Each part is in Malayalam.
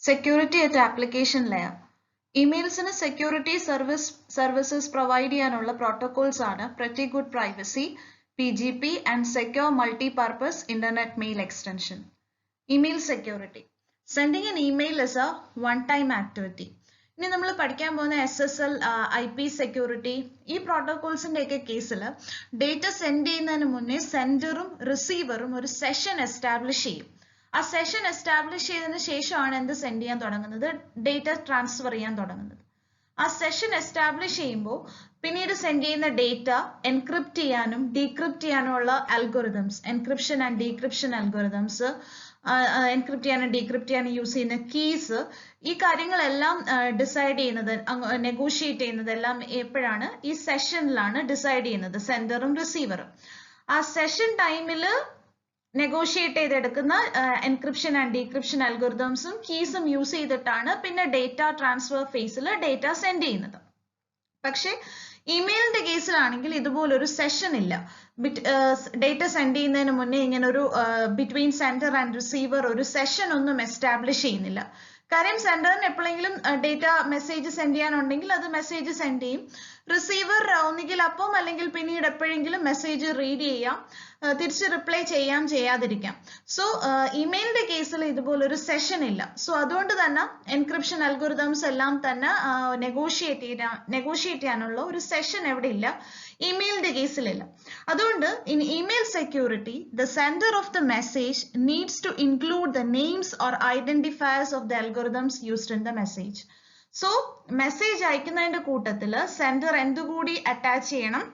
Security at application layer. Emailsന് security services provide ചെയ്യാനുള്ള protocols ആണ് Pretty Good Privacy, PGP and Secure Multi-Purpose Internet Mail Extension. Email security. Sending an email is a one-time activity. ഇനി നമ്മൾ പഠിക്കാൻ പോകുന്ന SSL, IP security ഈ പ്രോട്ടോകോൾസിന്റെ ഒക്കെ കേസിൽ ഡേറ്റ സെൻഡ് ചെയ്യുന്നതിന് മുന്നേ സെൻഡറും റിസീവറും ഒരു സെഷൻ എസ്റ്റാബ്ലിഷ് ചെയ്യും. ആ സെഷൻ എസ്റ്റാബ്ലിഷ് ചെയ്തതിന് ശേഷമാണ് എന്ത് സെൻഡ് ചെയ്യാൻ തുടങ്ങുന്നത്, ഡേറ്റ ട്രാൻസ്ഫർ ചെയ്യാൻ തുടങ്ങുന്നത്. ആ സെഷൻ എസ്റ്റാബ്ലിഷ് ചെയ്യുമ്പോൾ പിന്നീട് സെൻഡ് ചെയ്യുന്ന ഡേറ്റ എൻക്രിപ്റ്റ് ചെയ്യാനും ഡീക്രിപ്റ്റ് ചെയ്യാനുമുള്ള algorithms, encryption and decryption algorithms, encrypt ചെയ്യാനും ഡീക്രിപ്റ്റ് ചെയ്യാനും യൂസ് ചെയ്യുന്ന കീസ്, ഈ കാര്യങ്ങളെല്ലാം ഡിസൈഡ് ചെയ്യുന്നത്, നെഗോഷിയേറ്റ് ചെയ്യുന്നത് എല്ലാം എപ്പോഴാണ്, ഈ സെഷനിലാണ് ഡിസൈഡ് ചെയ്യുന്നത് സെൻഡറും റിസീവറും. ആ സെഷൻ ടൈമിൽ നെഗോഷിയേറ്റ് ചെയ്തെടുക്കുന്ന എൻക്രിപ്ഷൻ ആൻഡ് ഡീക്രിപ്ഷൻ അൽഗോറിതംസും കീസും യൂസ് ചെയ്തിട്ടാണ് പിന്നെ ഡേറ്റ ട്രാൻസ്ഫർ ഫേസിൽ ഡേറ്റ സെൻഡ് ചെയ്യുന്നത്. പക്ഷെ ഇമെയിലിന്റെ കേസിലാണെങ്കിൽ ഇതുപോലൊരു സെഷൻ ഇല്ല. ഡേറ്റ സെൻഡ് ചെയ്യുന്നതിന് മുന്നേ ഇങ്ങനെ ഒരു ബിറ്റ്വീൻ സെൻഡർ ആൻഡ് റിസീവർ ഒരു സെഷൻ ഒന്നും എസ്റ്റാബ്ലിഷ് ചെയ്യുന്നില്ല. കാര്യം സെൻഡറിന് എപ്പോഴെങ്കിലും ഡേറ്റ മെസ്സേജ് സെൻഡ് ചെയ്യാനുണ്ടെങ്കിൽ അത് മെസ്സേജ് സെൻഡ് ചെയ്യും. റിസീവർ ഒന്നുകിൽ അപ്പം അല്ലെങ്കിൽ പിന്നീട് എപ്പോഴെങ്കിലും മെസ്സേജ് റീഡ് ചെയ്യാം, തിരിച്ച് റിപ്ലൈ ചെയ്യാം, ചെയ്യാതിരിക്കാം. സോ ഇമെയിലിന്റെ കേസിൽ ഇതുപോലൊരു സെഷൻ ഇല്ല. സോ അതുകൊണ്ട് തന്നെ എൻക്രിപ്ഷൻ അൽഗോറിതംസ് എല്ലാം തന്നെ നെഗോഷിയേറ്റ് ചെയ്യാനുള്ള ഒരു സെഷൻ എവിടെ ഇല്ല, ഇമെയിലിന്റെ കേസിലില്ല. അതുകൊണ്ട് in email security the sender of the message needs to include the names or identifiers of the algorithms used in the message. So message അയക്കുന്നതിന്റെ കൂട്ടത്തിൽ സെൻഡർ എന്തുകൂടി അറ്റാച്ച് ചെയ്യണം,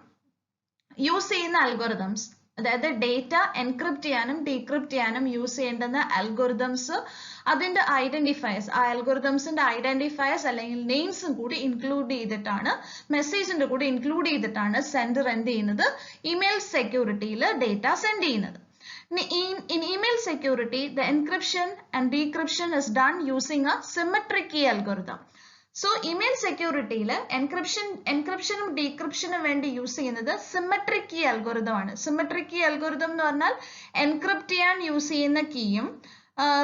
യൂസ് ചെയ്യുന്ന അൽഗോറിതംസ്, അതായത് ഡേറ്റ എൻക്രിപ്റ്റ് ചെയ്യാനും ഡീക്രിപ്റ്റ് ചെയ്യാനും യൂസ് ചെയ്യേണ്ടുന്ന അൽഗോറിതംസ്, അതിന്റെ ഐഡന്റിഫയേഴ്സ്, ആ അൽഗോറിതംസിന്റെ ഐഡന്റിഫയേഴ്സ് അല്ലെങ്കിൽ നെയിംസും കൂടി ഇൻക്ലൂഡ് ചെയ്തിട്ടാണ്, മെസ്സേജിന്റെ കൂടി ഇൻക്ലൂഡ് ചെയ്തിട്ടാണ് സെൻഡർ എന്ത് ചെയ്യുന്നത്, ഇമെയിൽ സെക്യൂരിറ്റിയിൽ ഡേറ്റ സെൻഡ് ചെയ്യുന്നത്. In email security, the encryption and decryption is done using a symmetric key algorithm. So email security യിൽ എൻക്രിപ്ഷനും ഡീക്രിപ്ഷനും വേണ്ടി യൂസ് ചെയ്യുന്നത് സിമെട്രിക് കീ അൽഗോരിതം ആണ്. സിമെട്രിക് കീ അൽഗോരിതം എന്ന് പറഞ്ഞാൽ എൻക്രിപ്റ്റ് ചെയ്യാൻ യൂസ് ചെയ്യുന്ന കീയും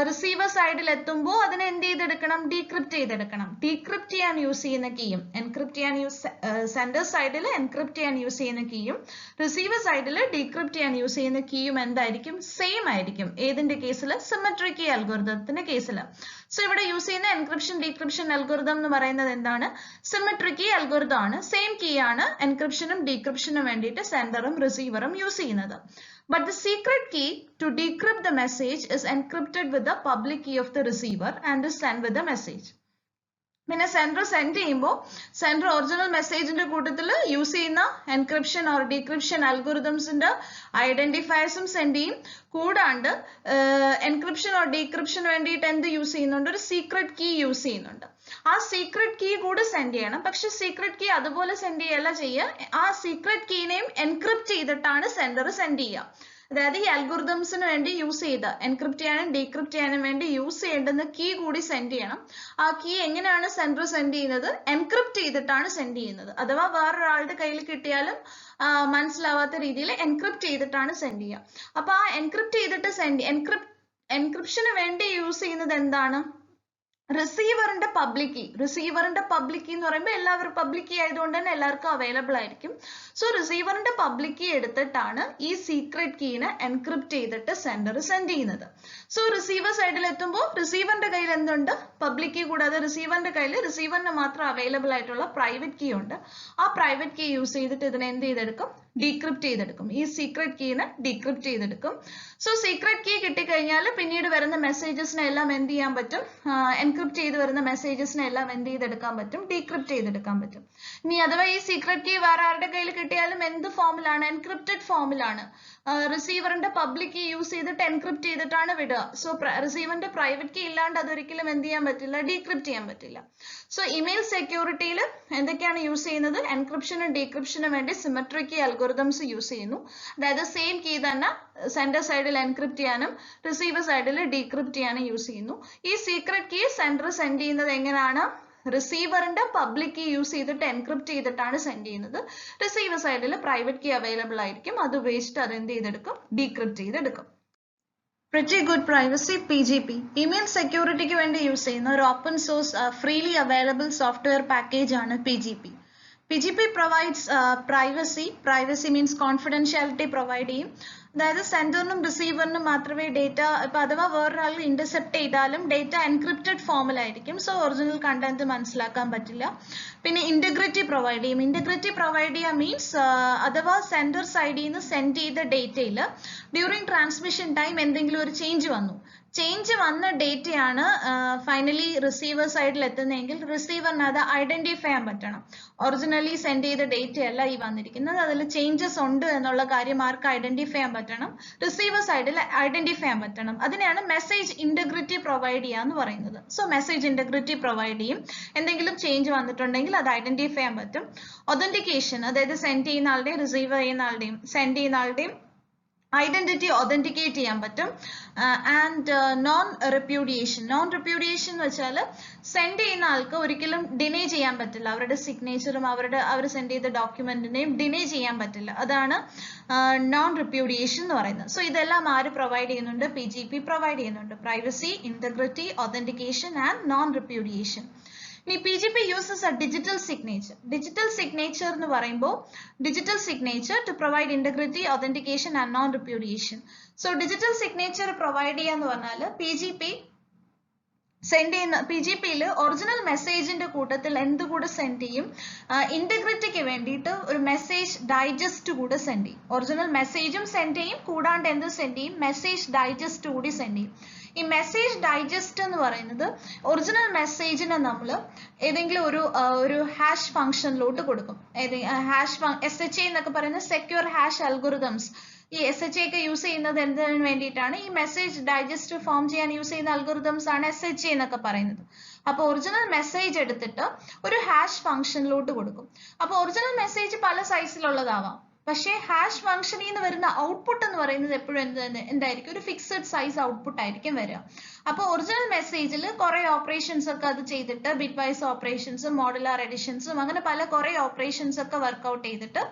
റിസീവർ സൈഡിൽ എത്തുമ്പോൾ അതിനെ എന്ത് ചെയ്തെടുക്കണം, ഡീക്രിപ്റ്റ് ചെയ്തെടുക്കണം. ഡീക്രിപ്റ്റ് ചെയ്യാൻ യൂസ് ചെയ്യുന്ന കീയും സെൻഡർ സൈഡിൽ എൻക്രിപ്റ്റ് ചെയ്യാൻ യൂസ് ചെയ്യുന്ന കീയും റിസീവർ സൈഡിൽ ഡീക്രിപ്റ്റ് ചെയ്യാൻ യൂസ് ചെയ്യുന്ന കീയും എന്തായിരിക്കും, സെയിം ആയിരിക്കും. ഏതിന്റെ കേസിൽ, സിമെട്രിക് കീ അൽഗോരിതത്തിന്റെ കേസിൽ. സോ ഇവിടെ യൂസ് ചെയ്യുന്ന എൻക്രിപ്ഷൻ ഡീക്രിപ്ഷൻ അൽഗോരിതം എന്ന് പറയുന്നത് എന്താണ്, സിമെട്രിക് കീ അൽഗോരിതം ആണ്. സെയിം കീ ആണ് എൻക്രിപ്ഷനും ഡീക്രിപ്ഷനും വേണ്ടിയിട്ട് സെൻഡറും റിസീവറും യൂസ് ചെയ്യുന്നത്. But the secret key to decrypt the message is encrypted with the public key of the receiver and is sent with the message. പിന്നെ സെൻഡർ സെൻഡ് ചെയ്യുമ്പോൾ സെൻഡർ ഒറിജിനൽ മെസ്സേജിന്റെ കൂട്ടത്തിൽ യൂസ് ചെയ്യുന്ന എൻക്രിപ്ഷൻ ഓർ ഡീക്രിപ്ഷൻ അൽഗോറിതംസിന്റെ ഐഡന്റിഫയേഴ്സും സെൻഡ് ചെയ്യും. കൂടാണ്ട് എൻക്രിപ്ഷൻ ഓർ ഡീക്രിപ്ഷന് വേണ്ടിയിട്ട് എന്ത് യൂസ് ചെയ്യുന്നുണ്ട്, ഒരു സീക്രട്ട് കീ യൂസ് ചെയ്യുന്നുണ്ട്. ആ സീക്രട്ട് കീ കൂടെ സെൻഡ് ചെയ്യണം. പക്ഷെ സീക്രട്ട് കീ അതുപോലെ സെൻഡ് ചെയ്യല്ല ചെയ്യുക, ആ സീക്രട്ട് കീനെയും എൻക്രിപ്റ്റ് ചെയ്തിട്ടാണ് സെൻഡർ സെൻഡ് ചെയ്യുക. അതായത് ഈ അൽഗോറിതംസിന് വേണ്ടി യൂസ് ചെയ്ത എൻക്രിപ്റ്റ് ചെയ്യാനും ഡീക്രിപ്റ്റ് ചെയ്യാനും വേണ്ടി യൂസ് ചെയ്യേണ്ടുന്ന കീ കൂടി സെൻഡ് ചെയ്യണം. ആ കീ എങ്ങനെയാണ് സെൻഡർ സെൻഡ് ചെയ്യുന്നത്, എൻക്രിപ്റ്റ് ചെയ്തിട്ടാണ് സെൻഡ് ചെയ്യുന്നത്. അഥവാ വേറൊരാളുടെ കയ്യിൽ കിട്ടിയാലും മനസ്സിലാവാത്ത രീതിയിൽ എൻക്രിപ്റ്റ് ചെയ്തിട്ടാണ് സെൻഡ് ചെയ്യുക. അപ്പൊ ആ എൻക്രിപ്റ്റ് ചെയ്തിട്ട് എൻക്രിപ്ഷന് വേണ്ടി യൂസ് ചെയ്യുന്നത് എന്താണ്, റിസീവറിന്റെ പബ്ലിക് കീ. റിസീവറിന്റെ പബ്ലിക് കീ എന്ന് പറയുമ്പോൾ എല്ലാവരും പബ്ലിക് കീ ആയതുകൊണ്ട് തന്നെ എല്ലാവർക്കും അവൈലബിൾ ആയിരിക്കും. സോ റിസീവറിന്റെ പബ്ലിക് കീ എടുത്തിട്ടാണ് ഈ സീക്രട്ട് കീനെ എൻക്രിപ്റ്റ് ചെയ്തിട്ട് സെൻഡർ സെൻഡ് ചെയ്യുന്നത്. സോ റിസീവർ സൈഡിൽ എത്തുമ്പോൾ റിസീവറിന്റെ കയ്യിൽ എന്തുണ്ട്, പബ്ലിക് കീ കൂടാതെ റിസീവറിന്റെ കയ്യിൽ റിസീവറിന് മാത്രം അവൈലബിൾ ആയിട്ടുള്ള പ്രൈവറ്റ് കീ ഉണ്ട്. ആ പ്രൈവറ്റ് കീ യൂസ് ചെയ്തിട്ട് ഇതിനെ എന്ത് ചെയ്തെടുക്കും, ഡീക്രിപ്റ്റ് ചെയ്തെടുക്കും. ഈ സീക്രട്ട് കീനെ ഡീക്രിപ്റ്റ് ചെയ്തെടുക്കും. സോ സീക്രട്ട് കീ കിട്ടിക്കഴിഞ്ഞാൽ പിന്നീട് വരുന്ന മെസ്സേജസിനെ എല്ലാം എന്ത് ചെയ്യാൻ പറ്റും, എൻക്രിപ്റ്റ് ചെയ്ത് വരുന്ന മെസ്സേജസിനെ എല്ലാം എന്ത് ചെയ്തെടുക്കാൻ പറ്റും, ഡീക്രിപ്റ്റ് ചെയ്തെടുക്കാൻ പറ്റും. ഇനി അഥവാ ഈ സീക്രട്ട് കീ വേറെ ആരുടെ കയ്യിൽ കിട്ടിയാലും എന്ത് ഫോമിലാണ്, എൻക്രിപ്റ്റഡ് ഫോമിലാണ്. റിസീവറിന്റെ പബ്ലിക് കീ യൂസ് ചെയ്തിട്ട് എൻക്രിപ്റ്റ് ചെയ്തിട്ടാണ് വിടുക. സോ റിസീവറിന്റെ പ്രൈവറ്റ് കീ ഇല്ലാണ്ട് അതൊരിക്കലും എന്ത് ചെയ്യാൻ പറ്റില്ല, ഡീക്രിപ്റ്റ് ചെയ്യാൻ പറ്റില്ല. സോ ഇമെയിൽ സെക്യൂരിറ്റിയിൽ എന്തൊക്കെയാണ് യൂസ് ചെയ്യുന്നത്, എൻക്രിപ്ഷനും ഡീക്രിപ്ഷനും വേണ്ടി സിമെട്രിക് കീ അൽഗോറിതംസ് യൂസ് ചെയ്യുന്നു. അതായത് സെയിം കീ തന്നെ സെൻഡർ സൈഡിൽ എൻക്രിപ്റ്റ് ചെയ്യാനും റിസീവർ സൈഡിൽ ഡീക്രിപ്റ്റ് ചെയ്യാനും യൂസ് ചെയ്യുന്നു. ഈ സീക്രട്ട് കീ സെൻഡർ സെൻഡ് ചെയ്യുന്നത് എങ്ങനെയാണ്, റിസീവറിന്റെ പബ്ലിക് കീ യൂസ് ചെയ്തിട്ട് എൻക്രിപ്റ്റ് ചെയ്തിട്ടാണ് സെൻഡ് ചെയ്യുന്നത്. റിസീവർ സൈഡിൽ പ്രൈവറ്റ് കീ അവൈലബിൾ ആയിരിക്കും, അത് ഉപയോഗിച്ചിട്ട് അത് എന്ത് ചെയ്തെടുക്കും, ഡീക്രിപ്റ്റ് ചെയ്തെടുക്കും. Pretty Good Privacy PGP email സെക്യൂരിറ്റിക്ക് വേണ്ടി യൂസ് ചെയ്യുന്ന ഒരു open source freely available software package ആണ് PGP. PGP provides privacy means confidentiality provide ചെയ്യും. അതായത് സെൻഡറിനും റിസീവറിനും മാത്രമേ ഡേറ്റ ഇപ്പൊ അഥവാ വേറൊരാൾ ഇന്റർസെപ്റ്റ് ചെയ്താലും ഡേറ്റ എൻക്രിപ്റ്റഡ് ഫോമിലായിരിക്കും. സോ ഒറിജിനൽ കണ്ടന്റ് മനസ്സിലാക്കാൻ പറ്റില്ല. പിന്നെ ഇന്റഗ്രിറ്റി പ്രൊവൈഡ് ചെയ്യും. ഇന്റഗ്രിറ്റി പ്രൊവൈഡ് ചെയ്യുക മീൻസ് അഥവാ സെൻഡർ സൈഡിൽ നിന്ന് സെൻഡ് ചെയ്ത ഡേറ്റയിൽ ഡ്യൂറിങ് ട്രാൻസ്മിഷൻ ടൈം എന്തെങ്കിലും ഒരു ചേഞ്ച് വന്ന ഡേറ്റയാണ് ഫൈനലി റിസീവർ സൈഡിൽ എത്തുന്നതെങ്കിൽ റിസീവറിന് അത് ഐഡന്റിഫൈ ചെയ്യാൻ പറ്റണം. ഒറിജിനലി സെൻഡ് ചെയ്ത ഡേറ്റ അല്ല ഈ വന്നിരിക്കുന്നത്, അതിൽ ചേഞ്ചസ് ഉണ്ട് എന്നുള്ള കാര്യം ആർക്ക് ഐഡന്റിഫൈ ചെയ്യാൻ പറ്റണം? റിസീവർ സൈഡിൽ ഐഡന്റിഫൈ ചെയ്യാൻ പറ്റണം. അതിനെയാണ് മെസ്സേജ് ഇന്റഗ്രിറ്റി പ്രൊവൈഡ് ചെയ്യുക എന്ന് പറയുന്നത്. സോ മെസ്സേജ് ഇന്റഗ്രിറ്റി പ്രൊവൈഡ് ചെയ്യും. എന്തെങ്കിലും ചേഞ്ച് വന്നിട്ടുണ്ടെങ്കിൽ അത് ഐഡന്റിഫൈ ചെയ്യാൻ പറ്റും. ഒതന്റിക്കേഷൻ, അതായത് സെൻഡ് ചെയ്യുന്ന ആളുടെയും റിസീവ് ചെയ്യുന്ന ആളുടെയും സെൻഡ് ചെയ്യുന്ന ആളുടെയും ഐഡന്റിറ്റി ഒതന്റിക്കേറ്റ് ചെയ്യാൻ പറ്റും. ആൻഡ് നോൺ റെപ്യൂഡിയേഷൻ എന്ന് വെച്ചാൽ സെൻഡ് ചെയ്യുന്ന ആൾക്ക് ഒരിക്കലും ഡിനേ ചെയ്യാൻ പറ്റില്ല. അവരുടെ സിഗ്നേച്ചറും അവർ സെൻഡ് ചെയ്ത ഡോക്യുമെന്റിനെയും ഡിനേ ചെയ്യാൻ പറ്റില്ല. അതാണ് നോൺ റെപ്യൂഡിയേഷൻ എന്ന് പറയുന്നത്. സോ ഇതെല്ലാം ആര് പ്രൊവൈഡ് ചെയ്യുന്നുണ്ട്? PGP പ്രൊവൈഡ് ചെയ്യുന്നുണ്ട്. Privacy, integrity, authentication and non repudiation. ഇനി PGP uses a digital signature. Digital signature എന്ന് പറയുമ്പോൾ digital signature to provide integrity, authentication and non-repudiation. So digital signature provide ചെയ്യാന്ന് പറഞ്ഞാൽ PGPയിൽ ഒറിജിനൽ മെസ്സേജിന്റെ കൂട്ടത്തിൽ എന്ത് കൂടെ സെൻഡ് ചെയ്യും? ഇന്റഗ്രിറ്റിക്ക് വേണ്ടിയിട്ട് ഒരു മെസ്സേജ് ഡൈജസ്റ്റ് കൂടെ സെൻഡ് ചെയ്യും. ഒറിജിനൽ മെസ്സേജും സെൻഡ് ചെയ്യും, കൂടാണ്ട് എന്ത് സെൻഡ് ചെയ്യും? മെസ്സേജ് ഡൈജസ്റ്റ് കൂടി സെൻഡ് ചെയ്യും. ഈ മെസ്സേജ് ഡൈജസ്റ്റ് എന്ന് പറയുന്നത് ഒറിജിനൽ മെസ്സേജിനെ നമ്മൾ ഏതെങ്കിലും ഒരു ഹാഷ് ഫംഗ്ഷനിലോട്ട് കൊടുക്കും. SHA എന്നൊക്കെ പറയുന്ന സെക്യൂർ ഹാഷ് അൽഗോരിതംസ്. ഈ SHA ഒക്കെ യൂസ് ചെയ്യുന്നത് എന്തിനു വേണ്ടിയിട്ടാണ്? ഈ മെസ്സേജ് ഡൈജസ്റ്റ് ഫോം ചെയ്യാൻ യൂസ് ചെയ്യുന്ന അൽഗോരിതംസ് ആണ് SHA എന്നൊക്കെ പറയുന്നത്. അപ്പോൾ ഒറിജിനൽ മെസ്സേജ് എടുത്തിട്ട് ഒരു ഹാഷ് ഫംഗ്ഷനിലോട്ട് കൊടുക്കും. അപ്പോൾ ഒറിജിനൽ മെസ്സേജ് പല സൈസിലുള്ളതാവാം. പക്ഷേ ഹാഷ് ഫംഗ്ഷനിൽ നിന്ന് വരുന്ന ഔട്ട്പുട്ട് എന്ന് പറയുന്നത് എപ്പോഴും എന്തായിരിക്കും? ഒരു ഫിക്സഡ് സൈസ് ഔട്ട്പുട്ട് ആയിരിക്കും വരിക. അപ്പോൾ ഒറിജിനൽ മെസ്സേജിൽ കുറെ ഓപ്പറേഷൻസ് ഒക്കെ അത് ചെയ്തിട്ട് ബിറ്റ് വൈസ് ഓപ്പറേഷൻസും മോഡുലാർ എഡിഷൻസും അങ്ങനെ കുറെ ഓപ്പറേഷൻസ് ഒക്കെ വർക്ക്ഔട്ട് ചെയ്തിട്ട്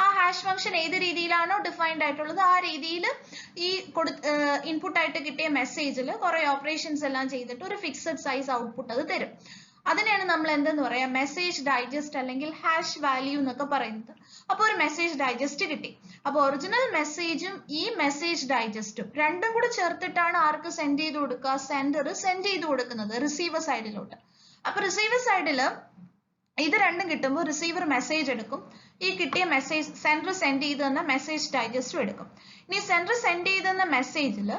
ആ ഹാഷ് ഫംഗ്ഷൻ ഏത് രീതിയിലാണോ ഡിഫൈൻഡ് ആയിട്ടുള്ളത് ആ രീതിയിൽ ഈ ഇൻപുട്ട് ആയിട്ട് കിട്ടിയ മെസ്സേജിൽ കുറെ ഓപ്പറേഷൻസ് എല്ലാം ചെയ്തിട്ട് ഒരു ഫിക്സഡ് സൈസ് ഔട്ട്പുട്ട് അത് തരും. അതിനെയാണ് നമ്മൾ എന്തെന്ന് പറയാ? മെസ്സേജ് ഡൈജസ്റ്റ് അല്ലെങ്കിൽ ഹാഷ് വാല്യൂ എന്നൊക്കെ പറയുന്നത്. അപ്പോൾ ഒരു മെസ്സേജ് ഡൈജസ്റ്റ് കിട്ടി. അപ്പോൾ ഒറിജിനൽ മെസ്സേജും ഈ മെസ്സേജ് ഡൈജസ്റ്റും രണ്ടും കൂടി ചേർത്തിട്ടാണ് ആർക്ക് സെൻഡ് ചെയ്ത് കൊടുക്കുക? സെൻഡർ സെൻഡ് ചെയ്ത് കൊടുക്കുന്നത് റിസീവർ സൈഡിലോട്ട്. അപ്പൊ റിസീവർ സൈഡിൽ ഇത് രണ്ടും കിട്ടുമ്പോൾ റിസീവർ മെസ്സേജ് എടുക്കും. ഈ കിട്ടിയ മെസ്സേജ് സെൻഡർ സെൻഡ് ചെയ്ത് തന്ന മെസ്സേജ് ഡൈജസ്റ്റും എടുക്കും. ഇനി സെൻഡർ സെൻഡ് ചെയ്ത് തന്ന മെസ്സേജിൽ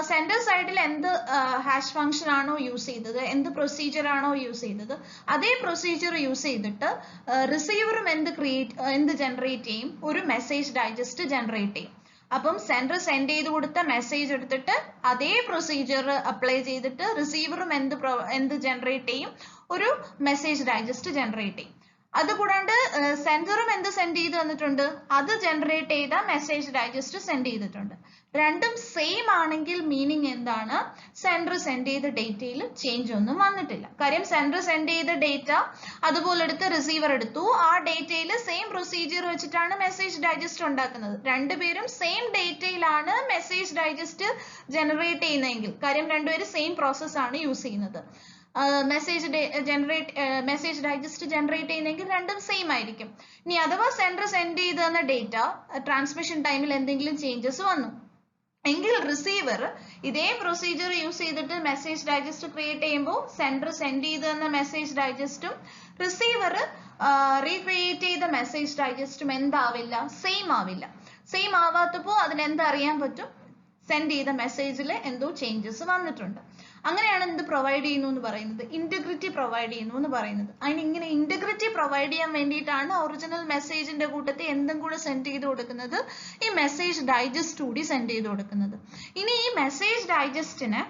സെൻഡർ സൈഡിൽ എന്ത് ഹാഷ് ഫംഗ്ഷൻ ആണോ യൂസ് ചെയ്തത്, എന്ത് പ്രൊസീജിയർ ആണോ യൂസ് ചെയ്തത്, അതേ പ്രൊസീജിയർ യൂസ് ചെയ്തിട്ട് റിസീവറും എന്ത് ജനറേറ്റ് ചെയ്യും? ഒരു മെസ്സേജ് ഡൈജസ്റ്റ് ജനറേറ്റ് ചെയ്യും. അപ്പം സെൻഡർ സെൻഡ് ചെയ്ത് കൊടുത്ത മെസ്സേജ് എടുത്തിട്ട് അതേ പ്രൊസീജിയർ അപ്ലൈ ചെയ്തിട്ട് റിസീവറും എന്ത് ജനറേറ്റ് ചെയ്യും? ഒരു മെസ്സേജ് ഡൈജസ്റ്റ് ജനറേറ്റ് ചെയ്യും. അതുകൂടാണ്ട് സെൻഡറും എന്ത് സെൻഡ് ചെയ്ത് തന്നിട്ടുണ്ട്? അത് ജനറേറ്റ് ചെയ്ത മെസ്സേജ് ഡൈജസ്റ്റ് സെൻഡ് ചെയ്തിട്ടുണ്ട്. രണ്ടും സെയിം ആണെങ്കിൽ മീനിങ് എന്താണ്? സെൻഡർ സെൻഡ് ചെയ്ത ഡേറ്റയിൽ ചേഞ്ച് ഒന്നും വന്നിട്ടില്ല. കാര്യം സെൻഡർ സെൻഡ് ചെയ്ത ഡേറ്റ അതുപോലെ എടുത്ത് റിസീവർ എടുത്തു. ആ ഡേറ്റയിൽ സെയിം പ്രൊസീജിയർ വെച്ചിട്ടാണ് മെസ്സേജ് ഡൈജസ്റ്റ് ഉണ്ടാക്കുന്നത്. രണ്ടുപേരും സെയിം ഡേറ്റയിലാണ് മെസ്സേജ് ഡൈജസ്റ്റ് ജനറേറ്റ് ചെയ്യുന്നതെങ്കിൽ, കാര്യം രണ്ടുപേരും സെയിം പ്രോസസ് ആണ് യൂസ് ചെയ്യുന്നത്. മെസ്സേജ് ഡൈജസ്റ്റ് ജനറേറ്റ് ചെയ്യുന്നെങ്കിൽ രണ്ടും സെയിം ആയിരിക്കും. ഇനി അഥവാ സെൻഡർ സെൻഡ് ചെയ്ത് തന്ന ഡേറ്റ ട്രാൻസ്മിഷൻ ടൈമിൽ എന്തെങ്കിലും ചേഞ്ചസ് വന്നു എങ്കിൽ റിസീവർ ഇതേ പ്രൊസീജിയർ യൂസ് ചെയ്തിട്ട് മെസ്സേജ് ഡൈജസ്റ്റ് ക്രിയേറ്റ് ചെയ്യുമ്പോൾ സെൻഡർ സെൻഡ് ചെയ്ത് തന്ന മെസ്സേജ് ഡൈജസ്റ്റും റിസീവർ റീക്രിയേറ്റ് ചെയ്ത മെസ്സേജ് ഡൈജസ്റ്റും എന്താവില്ല? സെയിം ആവില്ല. സെയിം ആവാത്തപ്പോൾ അതിനെന്തറിയാൻ പറ്റും? സെൻഡ് ചെയ്ത മെസ്സേജിൽ എന്തോ ചേഞ്ചസ് വന്നിട്ടുണ്ട്. അങ്ങനെയാണ് എന്ത് പ്രൊവൈഡ് ചെയ്യുന്നു എന്ന് പറയുന്നത്? ഇന്റഗ്രിറ്റി പ്രൊവൈഡ് ചെയ്യുന്നു എന്ന് പറയുന്നത്. അതിന് ഇങ്ങനെ ഇന്റഗ്രിറ്റി പ്രൊവൈഡ് ചെയ്യാൻ വേണ്ടിയിട്ടാണ് ഒറിജിനൽ മെസ്സേജിന്റെ കൂട്ടത്തിൽ എന്തും കൂടെ സെൻഡ് ചെയ്ത് കൊടുക്കുന്നത്? ഈ മെസ്സേജ് ഡൈജസ്റ്റ് കൂടി സെൻഡ് ചെയ്ത് കൊടുക്കുന്നത്. ഇനി ഈ മെസ്സേജ് ഡൈജസ്റ്റിന്